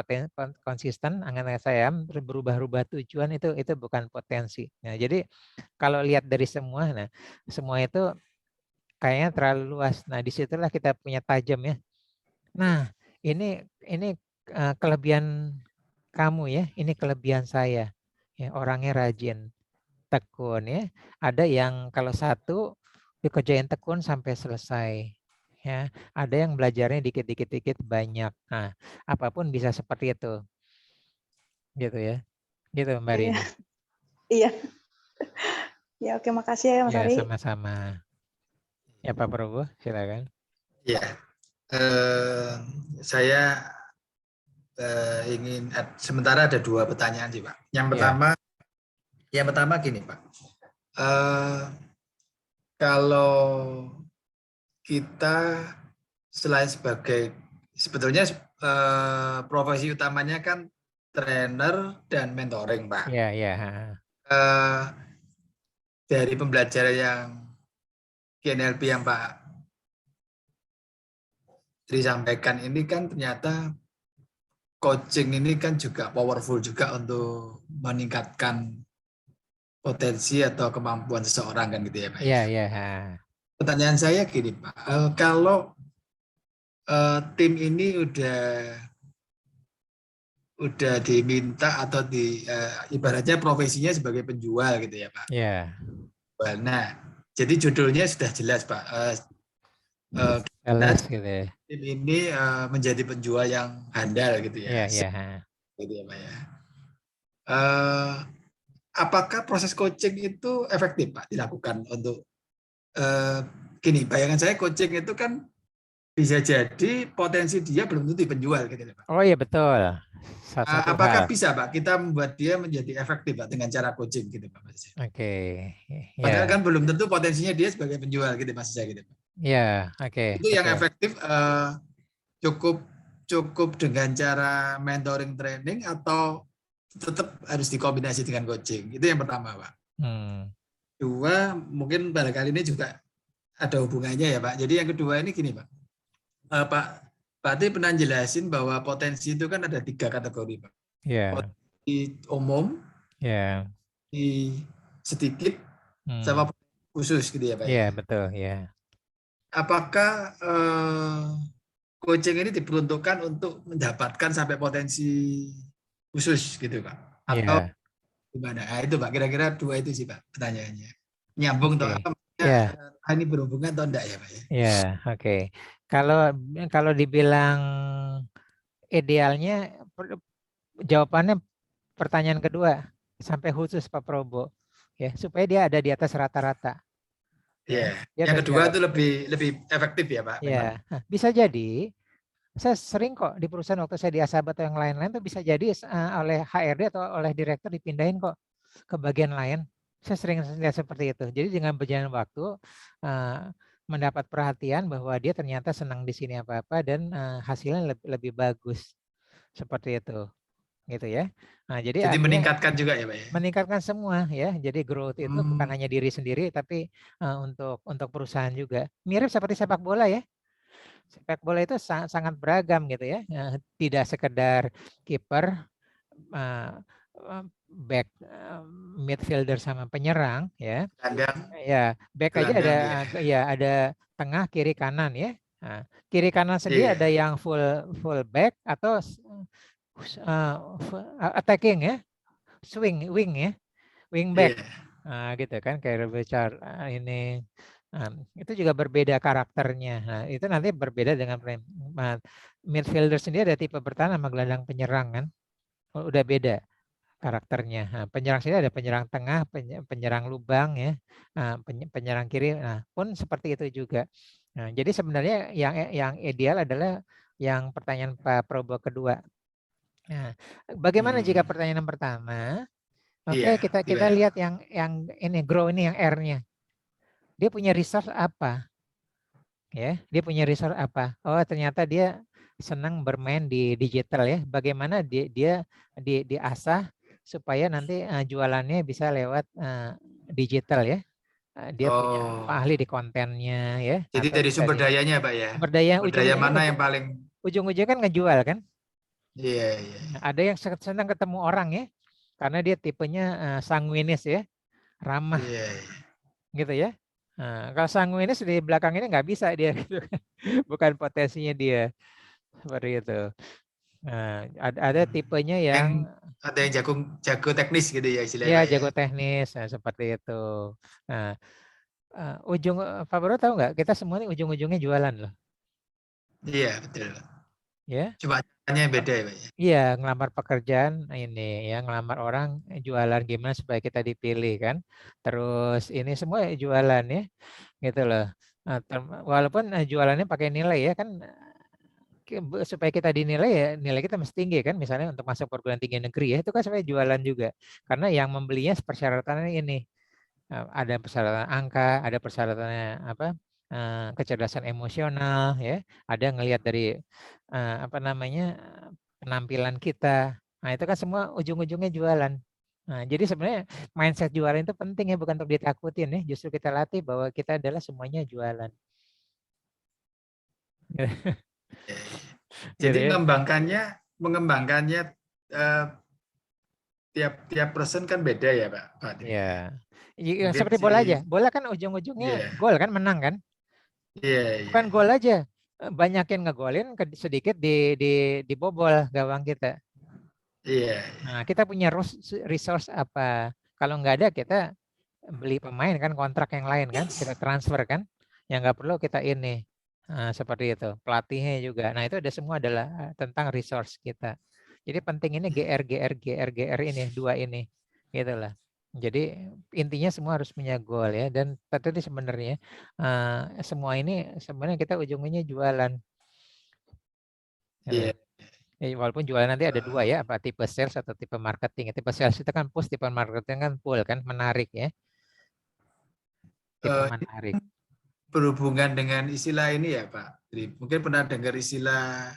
konsisten, angan saya berubah-ubah tujuan itu bukan potensi. Nah, jadi kalau lihat dari semua, nah semua itu kayaknya terlalu luas. Nah, disitulah kita punya tajam, ya. Nah, ini kelebihan kamu, ya. Ini kelebihan saya. Ya, orangnya rajin, tekun, ya. Ada yang kalau satu dikerjain tekun sampai selesai. Ya, ada yang belajarnya dikit-dikit banyak. Nah, apapun bisa seperti itu. Gitu, ya. Gitu Mbak Iya. Rini. Iya. Ya, oke, makasih ya Mas Ya, Ari. sama-sama. Ya Pak Prabowo, silakan. Ya, saya ingin sementara ada 2 pertanyaan sih Pak. Yang pertama gini Pak, kalau kita selain sebagai sebetulnya profesi utamanya kan trainer dan mentoring Pak. Ya, ya. Dari pembelajaran yang NLP yang Pak disampaikan ini kan ternyata coaching ini kan juga powerful juga untuk meningkatkan potensi atau kemampuan seseorang kan gitu ya Pak. Iya, iya. Pertanyaan saya gini Pak, kalau tim ini udah diminta atau ibaratnya profesinya sebagai penjual gitu ya Pak. Iya. Nah, jadi judulnya sudah jelas Pak. Jelas gitu ya. Tim ini menjadi penjual yang handal gitu Iya, ya. iya. Gitu ya Pak ya. Apakah proses coaching itu efektif Pak dilakukan untuk gini, bayangan saya coaching itu kan bisa jadi potensi dia belum tentu penjual gitu Pak. Oh iya betul. Satu Apakah hal. bisa Pak kita membuat dia menjadi efektif Pak dengan cara coaching gitu Pak? Oke. Padahal Ya. kan belum tentu potensinya dia sebagai penjual gitu Mas saya gitu Pak. Ya, oke. Itu yang Betul. efektif cukup dengan cara mentoring training atau tetap harus dikombinasi dengan coaching. Itu yang pertama Pak. Dua, mungkin barangkali ini juga ada hubungannya ya Pak. Jadi yang kedua ini gini Pak. Pak Tih pernah jelasin bahwa potensi itu kan ada 3 kategori Pak. Yeah. Potensi umum, sedikit, sama khusus gitu ya Pak. Iya, betul ya. Apakah coaching ini diperuntukkan untuk mendapatkan sampai potensi khusus gitu Pak? Atau gimana? Nah, itu Pak, kira-kira 2 itu sih Pak pertanyaannya. Nyambung atau apa? Ini berhubungan atau enggak ya Pak? Ya, oke. Kalau dibilang idealnya, jawabannya pertanyaan kedua sampai khusus Pak Probo, ya supaya dia ada di atas rata-rata. Iya. Dia Yang kedua menjawab. itu lebih efektif ya Pak. Memang. Ya, bisa jadi. Saya sering kok di perusahaan waktu saya di Asabah atau yang lain-lain tuh bisa jadi oleh HRD atau oleh direktur dipindahin kok ke bagian lain. Saya sering lihat seperti itu. Jadi dengan berjalan waktu mendapat perhatian bahwa dia ternyata senang di sini apa-apa dan hasilnya lebih bagus seperti itu, gitu ya. Nah, jadi artinya meningkatkan juga ya Pak ya. meningkatkan semua ya. Jadi growth itu bukan hanya diri sendiri tapi untuk perusahaan juga. Mirip seperti sepak bola ya. Sepak bola itu sangat beragam gitu ya. Tidak sekedar kiper, back, midfielder sama penyerang ya. Gelandang. Ya, back aja ada Gelandang, ya. ya ada tengah, kiri, kanan ya. Nah, kiri kanan sendiri Iya. ada yang full back atau attacking ya, wing ya, wing back. Iya. Nah, gitu kan kayak Richard ini. Itu juga berbeda karakternya. Nah, itu nanti berbeda dengan midfielder sendiri ada tipe bertahan sama gelandang penyerang kan. Udah beda karakternya. Nah, penyerang sini ada penyerang tengah, penyerang lubang ya. Nah, penyerang kiri. Nah, pun seperti itu juga. Nah, jadi sebenarnya yang ideal adalah yang pertanyaan Pak Probo kedua. Nah, bagaimana jika pertanyaan yang pertama? Oke, Iya, kita lihat yang ini grow ini yang R-nya. Dia punya resource apa? Ya, dia punya resource apa? Oh, ternyata dia senang bermain di digital ya. Bagaimana dia diasah supaya nanti jualannya bisa lewat digital ya. Dia punya ahli di kontennya ya. Jadi Atau dari bisa sumber dayanya Pak ya. sumber daya Sumber daya mana yang paling. ujung-ujungnya kan ngejual kan. Iya, iya. Ada yang senang ketemu orang ya. Karena dia tipenya sanguinis ya. Ramah. Iya, iya. Gitu ya. Nah, kalau sanguinis di belakang ini nggak bisa dia gitu kan. Bukan potensinya dia seperti itu. Nah, ada tipenya yang ada yang jago teknis gitu ya istilahnya ya Pak ya. jago teknis, nah, seperti itu. Nah, Pak Bro tahu nggak? Kita semua ini ujung-ujungnya jualan loh. Iya betul. Ya. Cuma caranya beda ya Pak ya. Iya, ngelamar pekerjaan ini ya, ngelamar orang jualan gimana supaya kita dipilih kan. Terus ini semua jualan ya, gitu loh. Nah, walaupun jualannya pakai nilai ya kan, supaya kita dinilai ya nilai kita mesti tinggi kan, misalnya untuk masuk perguruan tinggi negeri ya itu kan supaya jualan juga. Karena yang membelinya persyaratannya ini ada persyaratan angka, ada persyaratannya apa? Kecerdasan emosional ya, ada ngelihat dari apa namanya penampilan kita. Nah, itu kan semua ujung-ujungnya jualan. Nah, jadi sebenarnya mindset jualan itu penting ya, bukan untuk ditakutin ya. Justru kita latih bahwa kita adalah semuanya jualan. Jadi Gitu ya. mengembangkannya tiap person kan beda ya Pak. Ya. Mungkin Seperti bola aja. Bola kan ujung-ujungnya gol kan, menang kan? Iya, Bukan gol aja. Banyakin ngegolin, sedikit dibobol gawang kita. Iya. Nah, kita punya resource apa? Kalau nggak ada, kita beli pemain kan, kontrak yang lain kan, kita transfer kan. Yang nggak perlu kita ini. Nah, seperti itu. Pelatihnya juga. Nah, itu ada semua adalah tentang resource kita. Jadi penting ini GR ini, dua ini. Gitu lah. Jadi intinya semua harus punya goal ya. Dan tadi sebenarnya semua ini sebenarnya kita ujungnya jualan. Iya. Walaupun jualan nanti ada dua ya, apa tipe sales atau tipe marketing. Tipe sales itu kan push, tipe marketing kan pull kan, menarik ya. Tipe menarik. Berhubungan dengan istilah ini ya Pak. Mungkin pernah dengar istilah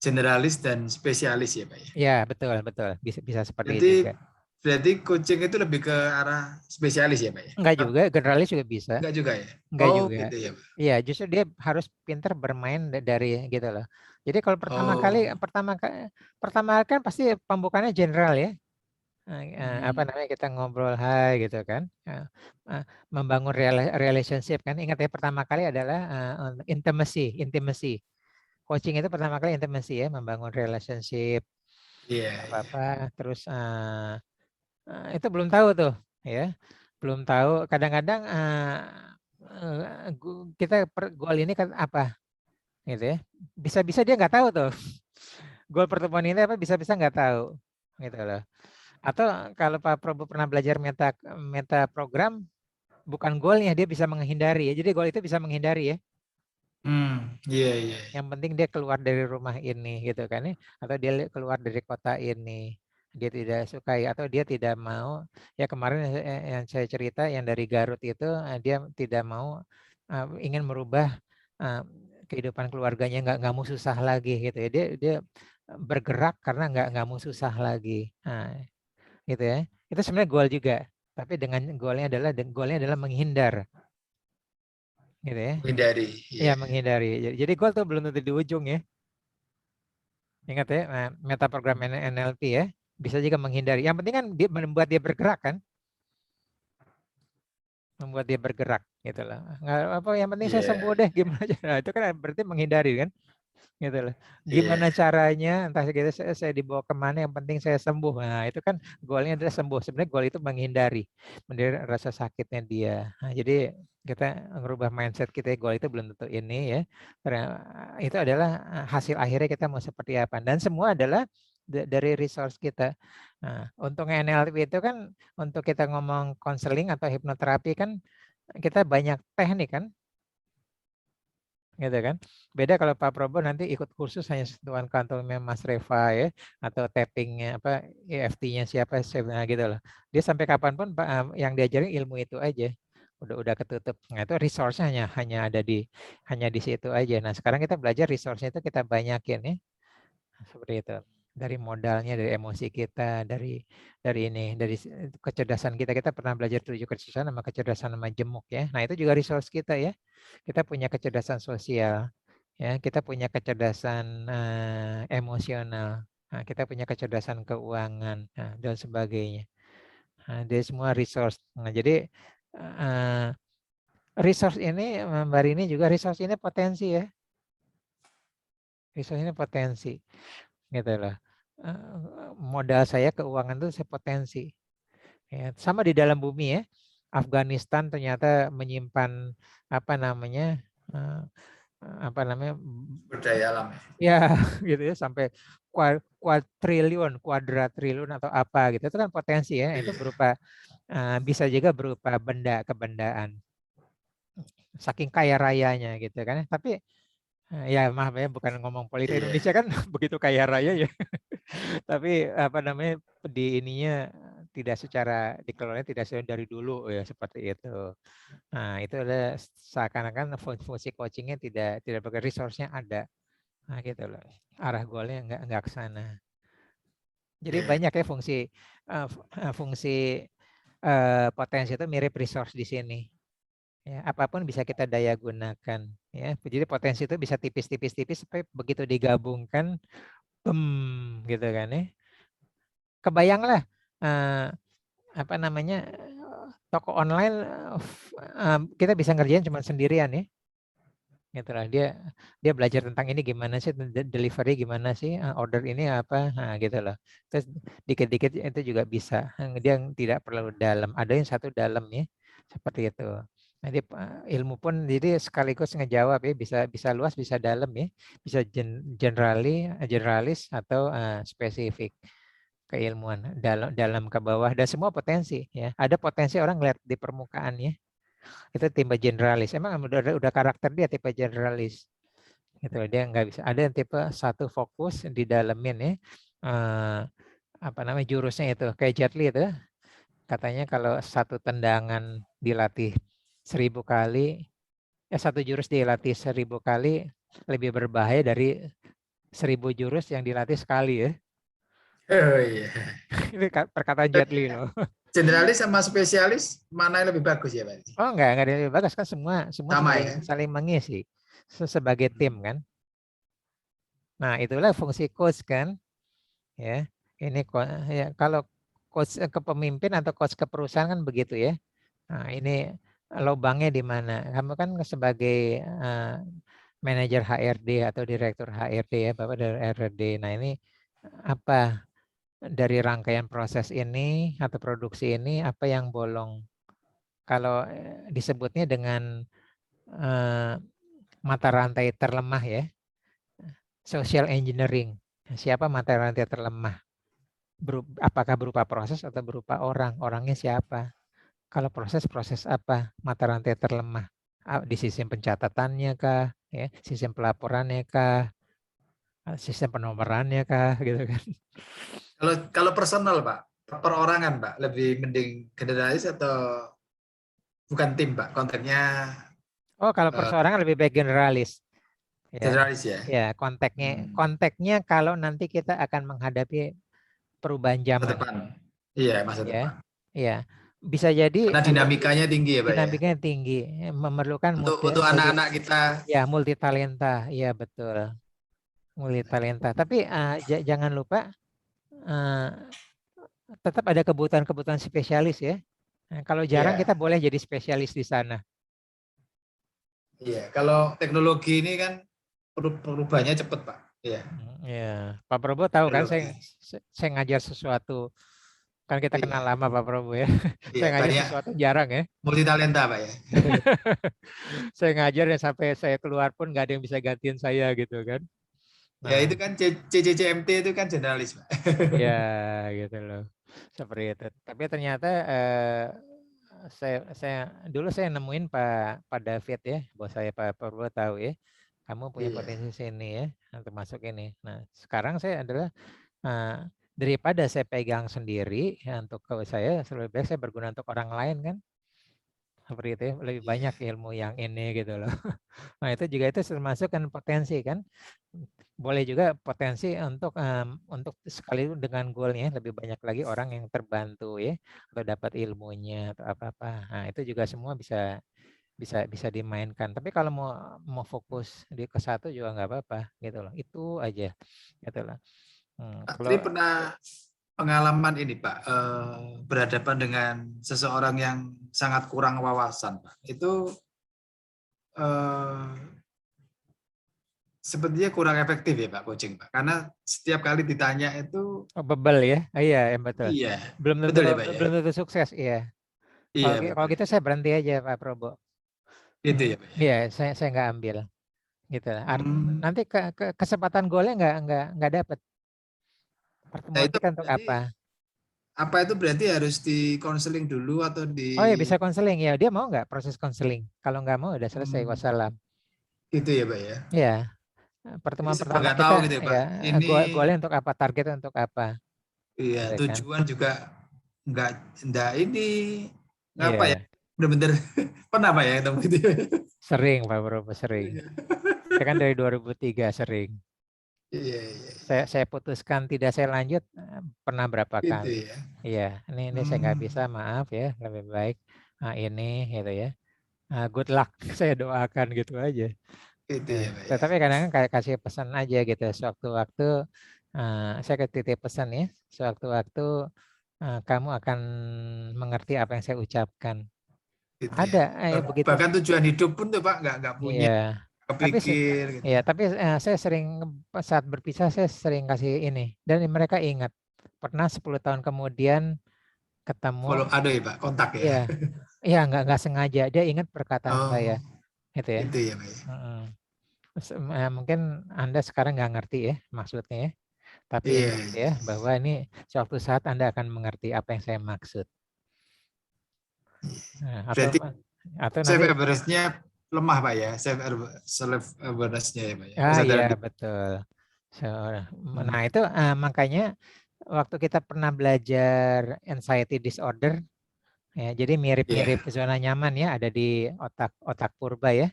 generalis dan spesialis ya Pak ya. Ya betul. Bisa seperti itu juga. Berarti coaching itu lebih ke arah spesialis ya Pak ya? Enggak juga, generalis juga bisa. Enggak juga ya? Enggak juga. Gitu ya Pak. Iya, justru dia harus pintar bermain dari gitu loh. Jadi kalau pertama kan pasti pembukaannya general ya. Apa namanya, kita ngobrol hai gitu kan. Membangun relationship kan. Ingat ya, pertama kali adalah intimacy. Coaching itu pertama kali intimacy ya, membangun relationship. Iya. Apa terus itu belum tahu tuh ya. Belum tahu, kadang-kadang kita goal ini kan apa gitu ya. Bisa-bisa dia nggak tahu tuh. Goal pertemuan ini apa, bisa-bisa nggak tahu gitu loh. Atau kalau Pak Prabu pernah belajar meta program, bukan goalnya, dia bisa menghindari ya. Jadi goal itu bisa menghindari ya. Iya, iya. Yang penting dia keluar dari rumah ini gitu kan ya. Atau dia keluar dari kota ini. Dia tidak sukai atau dia tidak mau. Ya kemarin yang saya cerita yang dari Garut itu dia tidak mau ingin merubah kehidupan keluarganya, nggak mau susah lagi gitu ya. Dia bergerak karena nggak mau susah lagi. Nah, gitu ya. Itu sebenarnya goal juga. Tapi dengan goalnya adalah menghindar. Gitu ya. Menghindari. Iya, Iya. menghindari. Jadi goal tuh belum tentu di ujung ya. Ingat ya, meta program NLP ya. Bisa juga menghindari. Yang penting kan dia membuat dia bergerak kan. Membuat dia bergerak gitu loh. Nggak apa, yang penting saya Iya. sembuh deh gimana aja. Nah, itu kan berarti menghindari kan. Gitu loh. Iya. Gimana caranya, entah gitu saya dibawa kemana, yang penting saya sembuh. Nah, itu kan goalnya adalah sembuh. Sebenarnya goal itu menghindari rasa sakitnya dia. Nah, jadi kita merubah mindset kita, goal itu belum tentu ini ya. Karena itu adalah hasil akhirnya kita mau seperti apa. Dan semua adalah dari resource kita. Nah, untuk NLP itu kan untuk kita ngomong konseling atau hipnoterapi kan kita banyak teknik kan. Gitu kan. Beda kalau Pak Prabowo nanti ikut kursus hanya sentuhan kantongnya Mas Reva ya, atau tappingnya apa EFT-nya siapa nah gitu loh. Dia sampai kapanpun yang diajarin ilmu itu aja. Udah ketutup. Nah, itu resource-nya hanya di situ aja. Nah, sekarang kita belajar resource-nya itu kita banyakin ya. Seperti itu. Dari modalnya, dari emosi kita, dari kecerdasan kita. Kita pernah belajar 7 kecerdasan sama kecerdasan majemuk ya. Nah, itu juga resource kita ya. Kita punya kecerdasan sosial, ya. Kita punya kecerdasan emosional. Nah, kita punya kecerdasan keuangan, dan sebagainya. Nah, dari semua resource. Nah, jadi resource ini, Mbak Rini, juga resource ini potensi ya. Resource ini potensi. Gitu loh. Modal saya keuangan itu saya potensi. Ya, sama di dalam bumi ya. Afghanistan ternyata menyimpan Budaya alam. ya gitu ya, sampai kuadratriliun atau apa gitu. Itu kan potensi ya. Itu berupa bisa juga berupa kebendaan. Saking kaya rayanya gitu kan. Tapi ya maaf ya, bukan ngomong politik. Indonesia kan begitu kaya raya ya. Tapi di ininya tidak secara dikelola tidak dari dulu ya, seperti itu. Nah, itu adalah seakan-akan fungsi coachingnya tidak resource-nya ada. Nah, gitu loh. Arah goalnya nggak ke sana. Jadi banyak ya fungsi potensi itu mirip resource di sini. Ya, apapun bisa kita daya gunakan. Ya, jadi potensi itu bisa tipis-tipis sampai begitu digabungkan, gitu kan ya. Kebayanglah toko online kita bisa ngerjain cuma sendirian ya. Gitu lah. Dia belajar tentang ini gimana sih, delivery gimana sih, order ini apa, gitu loh. Terus dikit-dikit itu juga bisa. Dia tidak perlu dalam. Ada yang satu dalam ya, seperti itu. Jadi ilmu pun jadi sekaligus ngejawab ya, bisa luas, bisa dalam ya, bisa generalis atau spesifik keilmuan dalam ke bawah, dan semua potensi ya. Ada potensi orang ngeliat di permukaan ya. Itu tipe generalis. Emang udah karakter dia tipe generalis. Gitu, dia nggak bisa. Ada yang tipe satu fokus di dalemin ya. Jurusnya itu kayak Jet Li itu. Katanya kalau satu tendangan dilatih 1000 kali, satu jurus dilatih 1000 kali lebih berbahaya dari 1000 jurus yang dilatih sekali ya. Oh iya. Ini perkataan Jet Li loh. Generalis sama spesialis mana yang lebih bagus ya Pak? Oh enggak ada yang lebih bagus kan, semua Sama ya? saling mengisi sebagai tim kan. Nah, itulah fungsi coach kan. Ya. Ini ya, kalau coach kepemimpin atau coach ke perusahaan kan begitu ya. Nah, ini lubangnya di mana? Kamu kan sebagai manajer HRD atau direktur HRD ya, Bapak dari HRD. Nah, ini apa dari rangkaian proses ini atau produksi ini apa yang bolong? Kalau disebutnya dengan mata rantai terlemah ya, social engineering. Siapa mata rantai terlemah? apakah berupa proses atau berupa orang, orangnya siapa. Kalau proses apa, mata rantai terlemah di sistem pencatatannya kah, ya, sistem pelaporannya kah, sistem penomorannya kah, gitu kan. Kalau personal Pak, perorangan Pak, lebih mending generalis atau bukan tim Pak, konteksnya Oh, kalau perseorangan lebih baik generalis. Ya, generalis ya. ya konteksnya kalau nanti kita akan menghadapi perubahan Masa zaman. depan. Iya, masa depan. Iya, bisa jadi Karena dinamikanya tinggi ya Pak ya. dinamikanya tinggi, memerlukan Untuk anak-anak kita. Ya, multi talenta, iya betul, multi talenta. Tapi jangan lupa tetap ada kebutuhan spesialis ya. Nah, kalau jarang kita boleh jadi spesialis di sana. Iya, kalau teknologi ini kan perubahannya cepat Pak. Iya. Ya, Pak Prabowo tahu kan saya ngajar sesuatu. Kan kita kenal lama Pak Prabowo ya. Saya ngajar sesuatu jarang ya. Multi talenta Pak ya. Saya ngajar dan sampai saya keluar pun nggak ada yang bisa gantiin saya gitu kan. Nah, ya itu kan CCCMT itu kan generalis Pak. Ya gitu loh. Seperti itu. Tapi ternyata saya dulu nemuin Pak David ya, bos saya Pak Prabowo tahu ya. Kamu punya potensi sini ya, untuk masuk ini. Nah, sekarang saya adalah daripada saya pegang sendiri ya, untuk saya lebih baik saya berguna untuk orang lain kan. Seperti itu ya, lebih banyak ilmu yang ini gitu loh. Nah, itu juga termasuk kan potensi kan. Boleh juga potensi untuk sekali dengan goalnya lebih banyak lagi orang yang terbantu ya, atau dapat ilmunya atau apa-apa. Nah, itu juga semua bisa dimainkan. Tapi kalau mau fokus ke satu juga nggak apa-apa gitu loh. Itu aja gitu loh. Jadi pernah pengalaman ini Pak, berhadapan dengan seseorang yang sangat kurang wawasan Pak. Itu sepertinya kurang efektif ya Pak coaching Pak. Karena setiap kali ditanya itu bebel ya. Iya, betul. Iya. Belum tentu betul ya Pak ya. Belum tentu sukses, iya. Kalau gitu saya berhenti aja Pak Prabowo. Itu ya Pak. Iya, saya nggak ambil. Gitu. Nanti kesempatan golnya nggak dapat. Pertemuan kita untuk apa? Apa itu berarti harus di konseling dulu atau di? Oh ya bisa konseling ya. Dia mau nggak proses konseling? Kalau nggak mau udah selesai, wassalam. Itu ya Pak ya. Iya. Pertemuan pertama kita tahu gitu ya, Pak. ya, golnya untuk apa? Targetnya untuk apa? Iya, gitu tujuan kan? Juga enggak ini apa ya? Yeah. Benar-benar pernah Pak ya ketemu itu? Sering Pak Prabowo, sering. Saya kan dari 2003 sering. Iya. Saya putuskan tidak saya lanjut pernah berapa kali. Ya? Iya, ini saya nggak bisa, maaf ya, lebih baik ini gitu ya. Good luck, saya doakan gitu aja. Itu ya, Pak. Tetapi kadang-kadang kayak kasih pesan aja gitu, sewaktu-waktu saya titip pesan ya, sewaktu-waktu kamu akan mengerti apa yang saya ucapkan. Gitu ada ya. begitu. Bahkan tujuan hidup pun tuh Pak nggak punya. Iya. Kepikir. Tapi, ya, tapi saya sering saat berpisah saya sering kasih ini dan mereka ingat pernah 10 tahun kemudian ketemu. Follow ya Pak, kontak ya. Iya nggak sengaja dia ingat perkataan saya, gitu ya. Itu ya Pak. Mungkin Anda sekarang nggak ngerti ya maksudnya ya, tapi ingat ya bahwa ini suatu saat Anda akan mengerti apa yang saya maksud. Berarti atau self awareness-nya lemah Pak ya, self awareness-nya ya Pak ya. Iya betul. Nah itu makanya waktu kita pernah belajar anxiety disorder, ya, jadi mirip-mirip zona nyaman ya, ada di otak purba ya.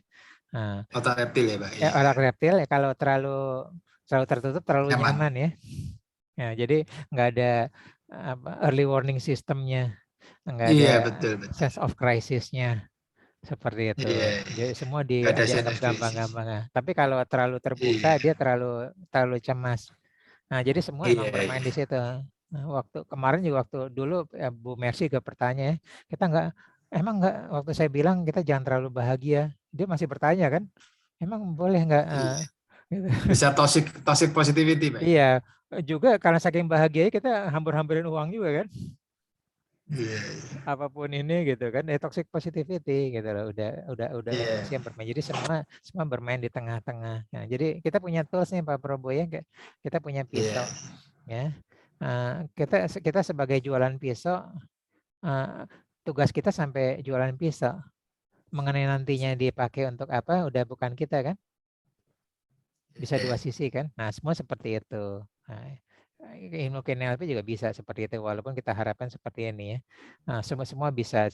Otak reptil ya Pak. Otak reptil ya, kalau terlalu tertutup terlalu nyaman ya. Ya jadi nggak ada early warning systemnya, nggak ada betul. sense of crisis-nya. Seperti itu. Jadi semua dianggap gampang-gampang. Tapi kalau terlalu terbuka dia terlalu cemas. Nah, jadi semua emang bermain di situ. Nah, waktu kemarin juga waktu dulu Bu Mercy juga bertanya, kita emang waktu saya bilang kita jangan terlalu bahagia, dia masih bertanya kan, emang boleh nggak? Gitu. Bisa toxic positivity Pak. Iya, juga karena saking bahagia kita hambur-hamburin uang juga kan. Apapun ini gitu kan, toxic positivity gitu loh, udah emosi yang bermain. Jadi semua bermain di tengah-tengah. Nah, jadi kita punya tools nih Pak Prabowo ya, kita punya pisau ya. Kita sebagai jualan pisau, tugas kita sampai jualan pisau. Mengenai nantinya dipakai untuk apa, udah bukan kita kan? Bisa dua sisi kan? Nah, semua seperti itu. Nah, ilmu NLP juga bisa seperti itu, walaupun kita harapkan seperti ini ya. Nah, semua bisa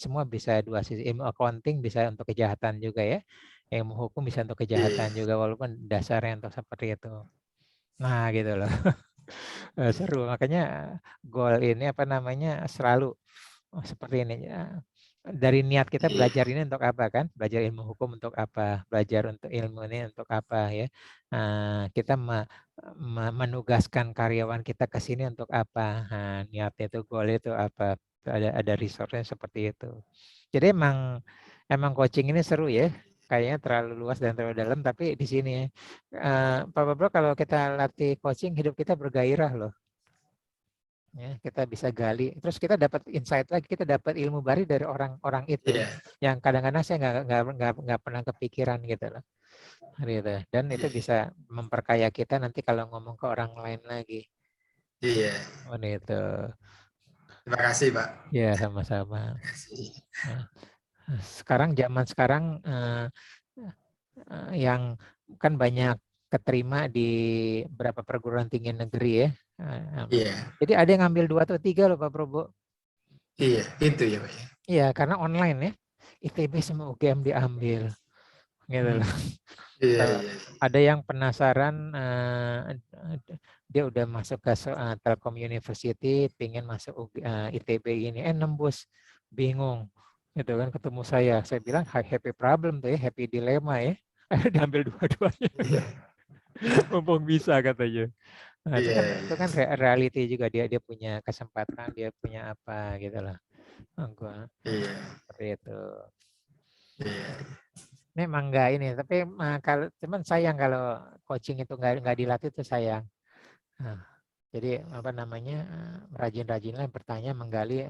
dua sisi. Ilmu accounting bisa untuk kejahatan juga ya. Ilmu hukum bisa untuk kejahatan juga, walaupun dasarnya untuk seperti itu. Nah, gitu loh. Seru, makanya goal ini selalu seperti ini. Dari niat kita belajar ini untuk apa kan? Belajar ilmu hukum untuk apa? Belajar untuk ilmu ini untuk apa ya? Kita menugaskan karyawan kita ke sini untuk apa? Niatnya itu, goal itu apa? Ada resource-nya seperti itu. Jadi emang coaching ini seru ya. Kayaknya terlalu luas dan terlalu dalam, tapi di sini Pak Bro, kalau kita latih coaching, hidup kita bergairah loh. Ya, kita bisa gali, terus kita dapat insight lagi, kita dapat ilmu baru dari orang-orang itu yang kadang-kadang saya nggak pernah kepikiran gitu loh, gitu. Dan itu bisa memperkaya kita nanti kalau ngomong ke orang lain lagi. Iya. Itu. Terima kasih Pak. Ya, sama-sama. Nah, zaman sekarang yang kan banyak keterima di beberapa perguruan tinggi negeri ya. Jadi ada yang ngambil 2 atau 3 loh Pak Probo. Iya, itu ya Pak. Iya, karena online ya. ITB sama UGM diambil. Gitu loh. Iya. Ada yang penasaran, dia udah masuk ke Telkom University, pengen masuk ITB ini, nembus, bingung. Gitu kan, ketemu saya bilang happy problem tuh ya, happy dilema ya. Akhirnya diambil dua-duanya. Mumpung bisa katanya. Nah, itu kan reality juga, dia punya kesempatan, dia punya apa gitu loh. Seperti itu. Memang enggak ini, tapi cuman sayang kalau coaching itu enggak dilatih itu sayang. Jadi rajin-rajinlah bertanya, menggali,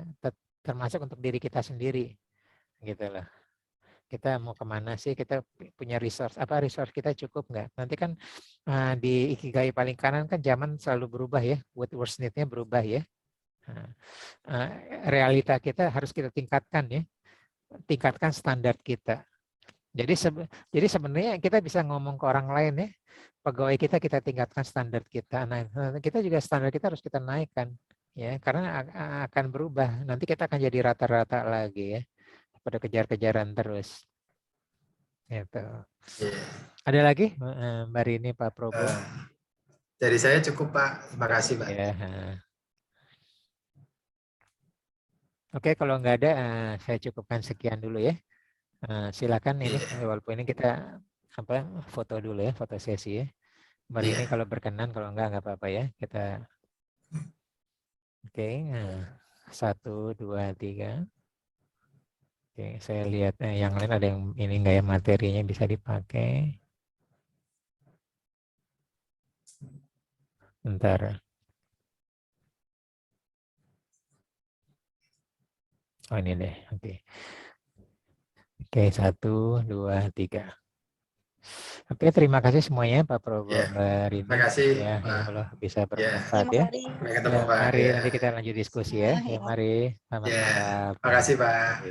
termasuk untuk diri kita sendiri, gitu loh. Kita mau kemana sih, kita punya resource kita cukup nggak? Nanti kan di Ikigai paling kanan kan zaman selalu berubah ya, worst need-nya berubah ya. Realita kita harus kita tingkatkan ya, tingkatkan standar kita. Jadi sebenarnya kita bisa ngomong ke orang lain ya, pegawai kita tingkatkan standar kita. Nah, kita juga standar kita harus kita naikkan ya, karena akan berubah. Nanti kita akan jadi rata-rata lagi ya. Pada kejar-kejaran terus. Gitu. Ada lagi Mbak Rini, Pak Probo? Dari saya cukup Pak. Terima kasih Pak. Ya. Oke, kalau nggak ada saya cukupkan sekian dulu ya. Silakan ini, walaupun ini kita foto dulu ya, foto sesi ya. Mbak Rini kalau berkenan, kalau nggak apa-apa ya. Kita oke. 1, 2, 3. Oke, saya lihat yang lain ada yang ini nggak ya, materinya bisa dipakai. Bentar. Oh ini deh, oke. Oke, 1, 2, 3. Oke, terima kasih semuanya Pak Probo, Mbak Rini. Terima kasih. Ya, Allah bisa bermanfaat ya. Sampai ketemu Pak. Mari nanti kita lanjut diskusi ya. Ya, mari. Selamat malam. Terima kasih Pak.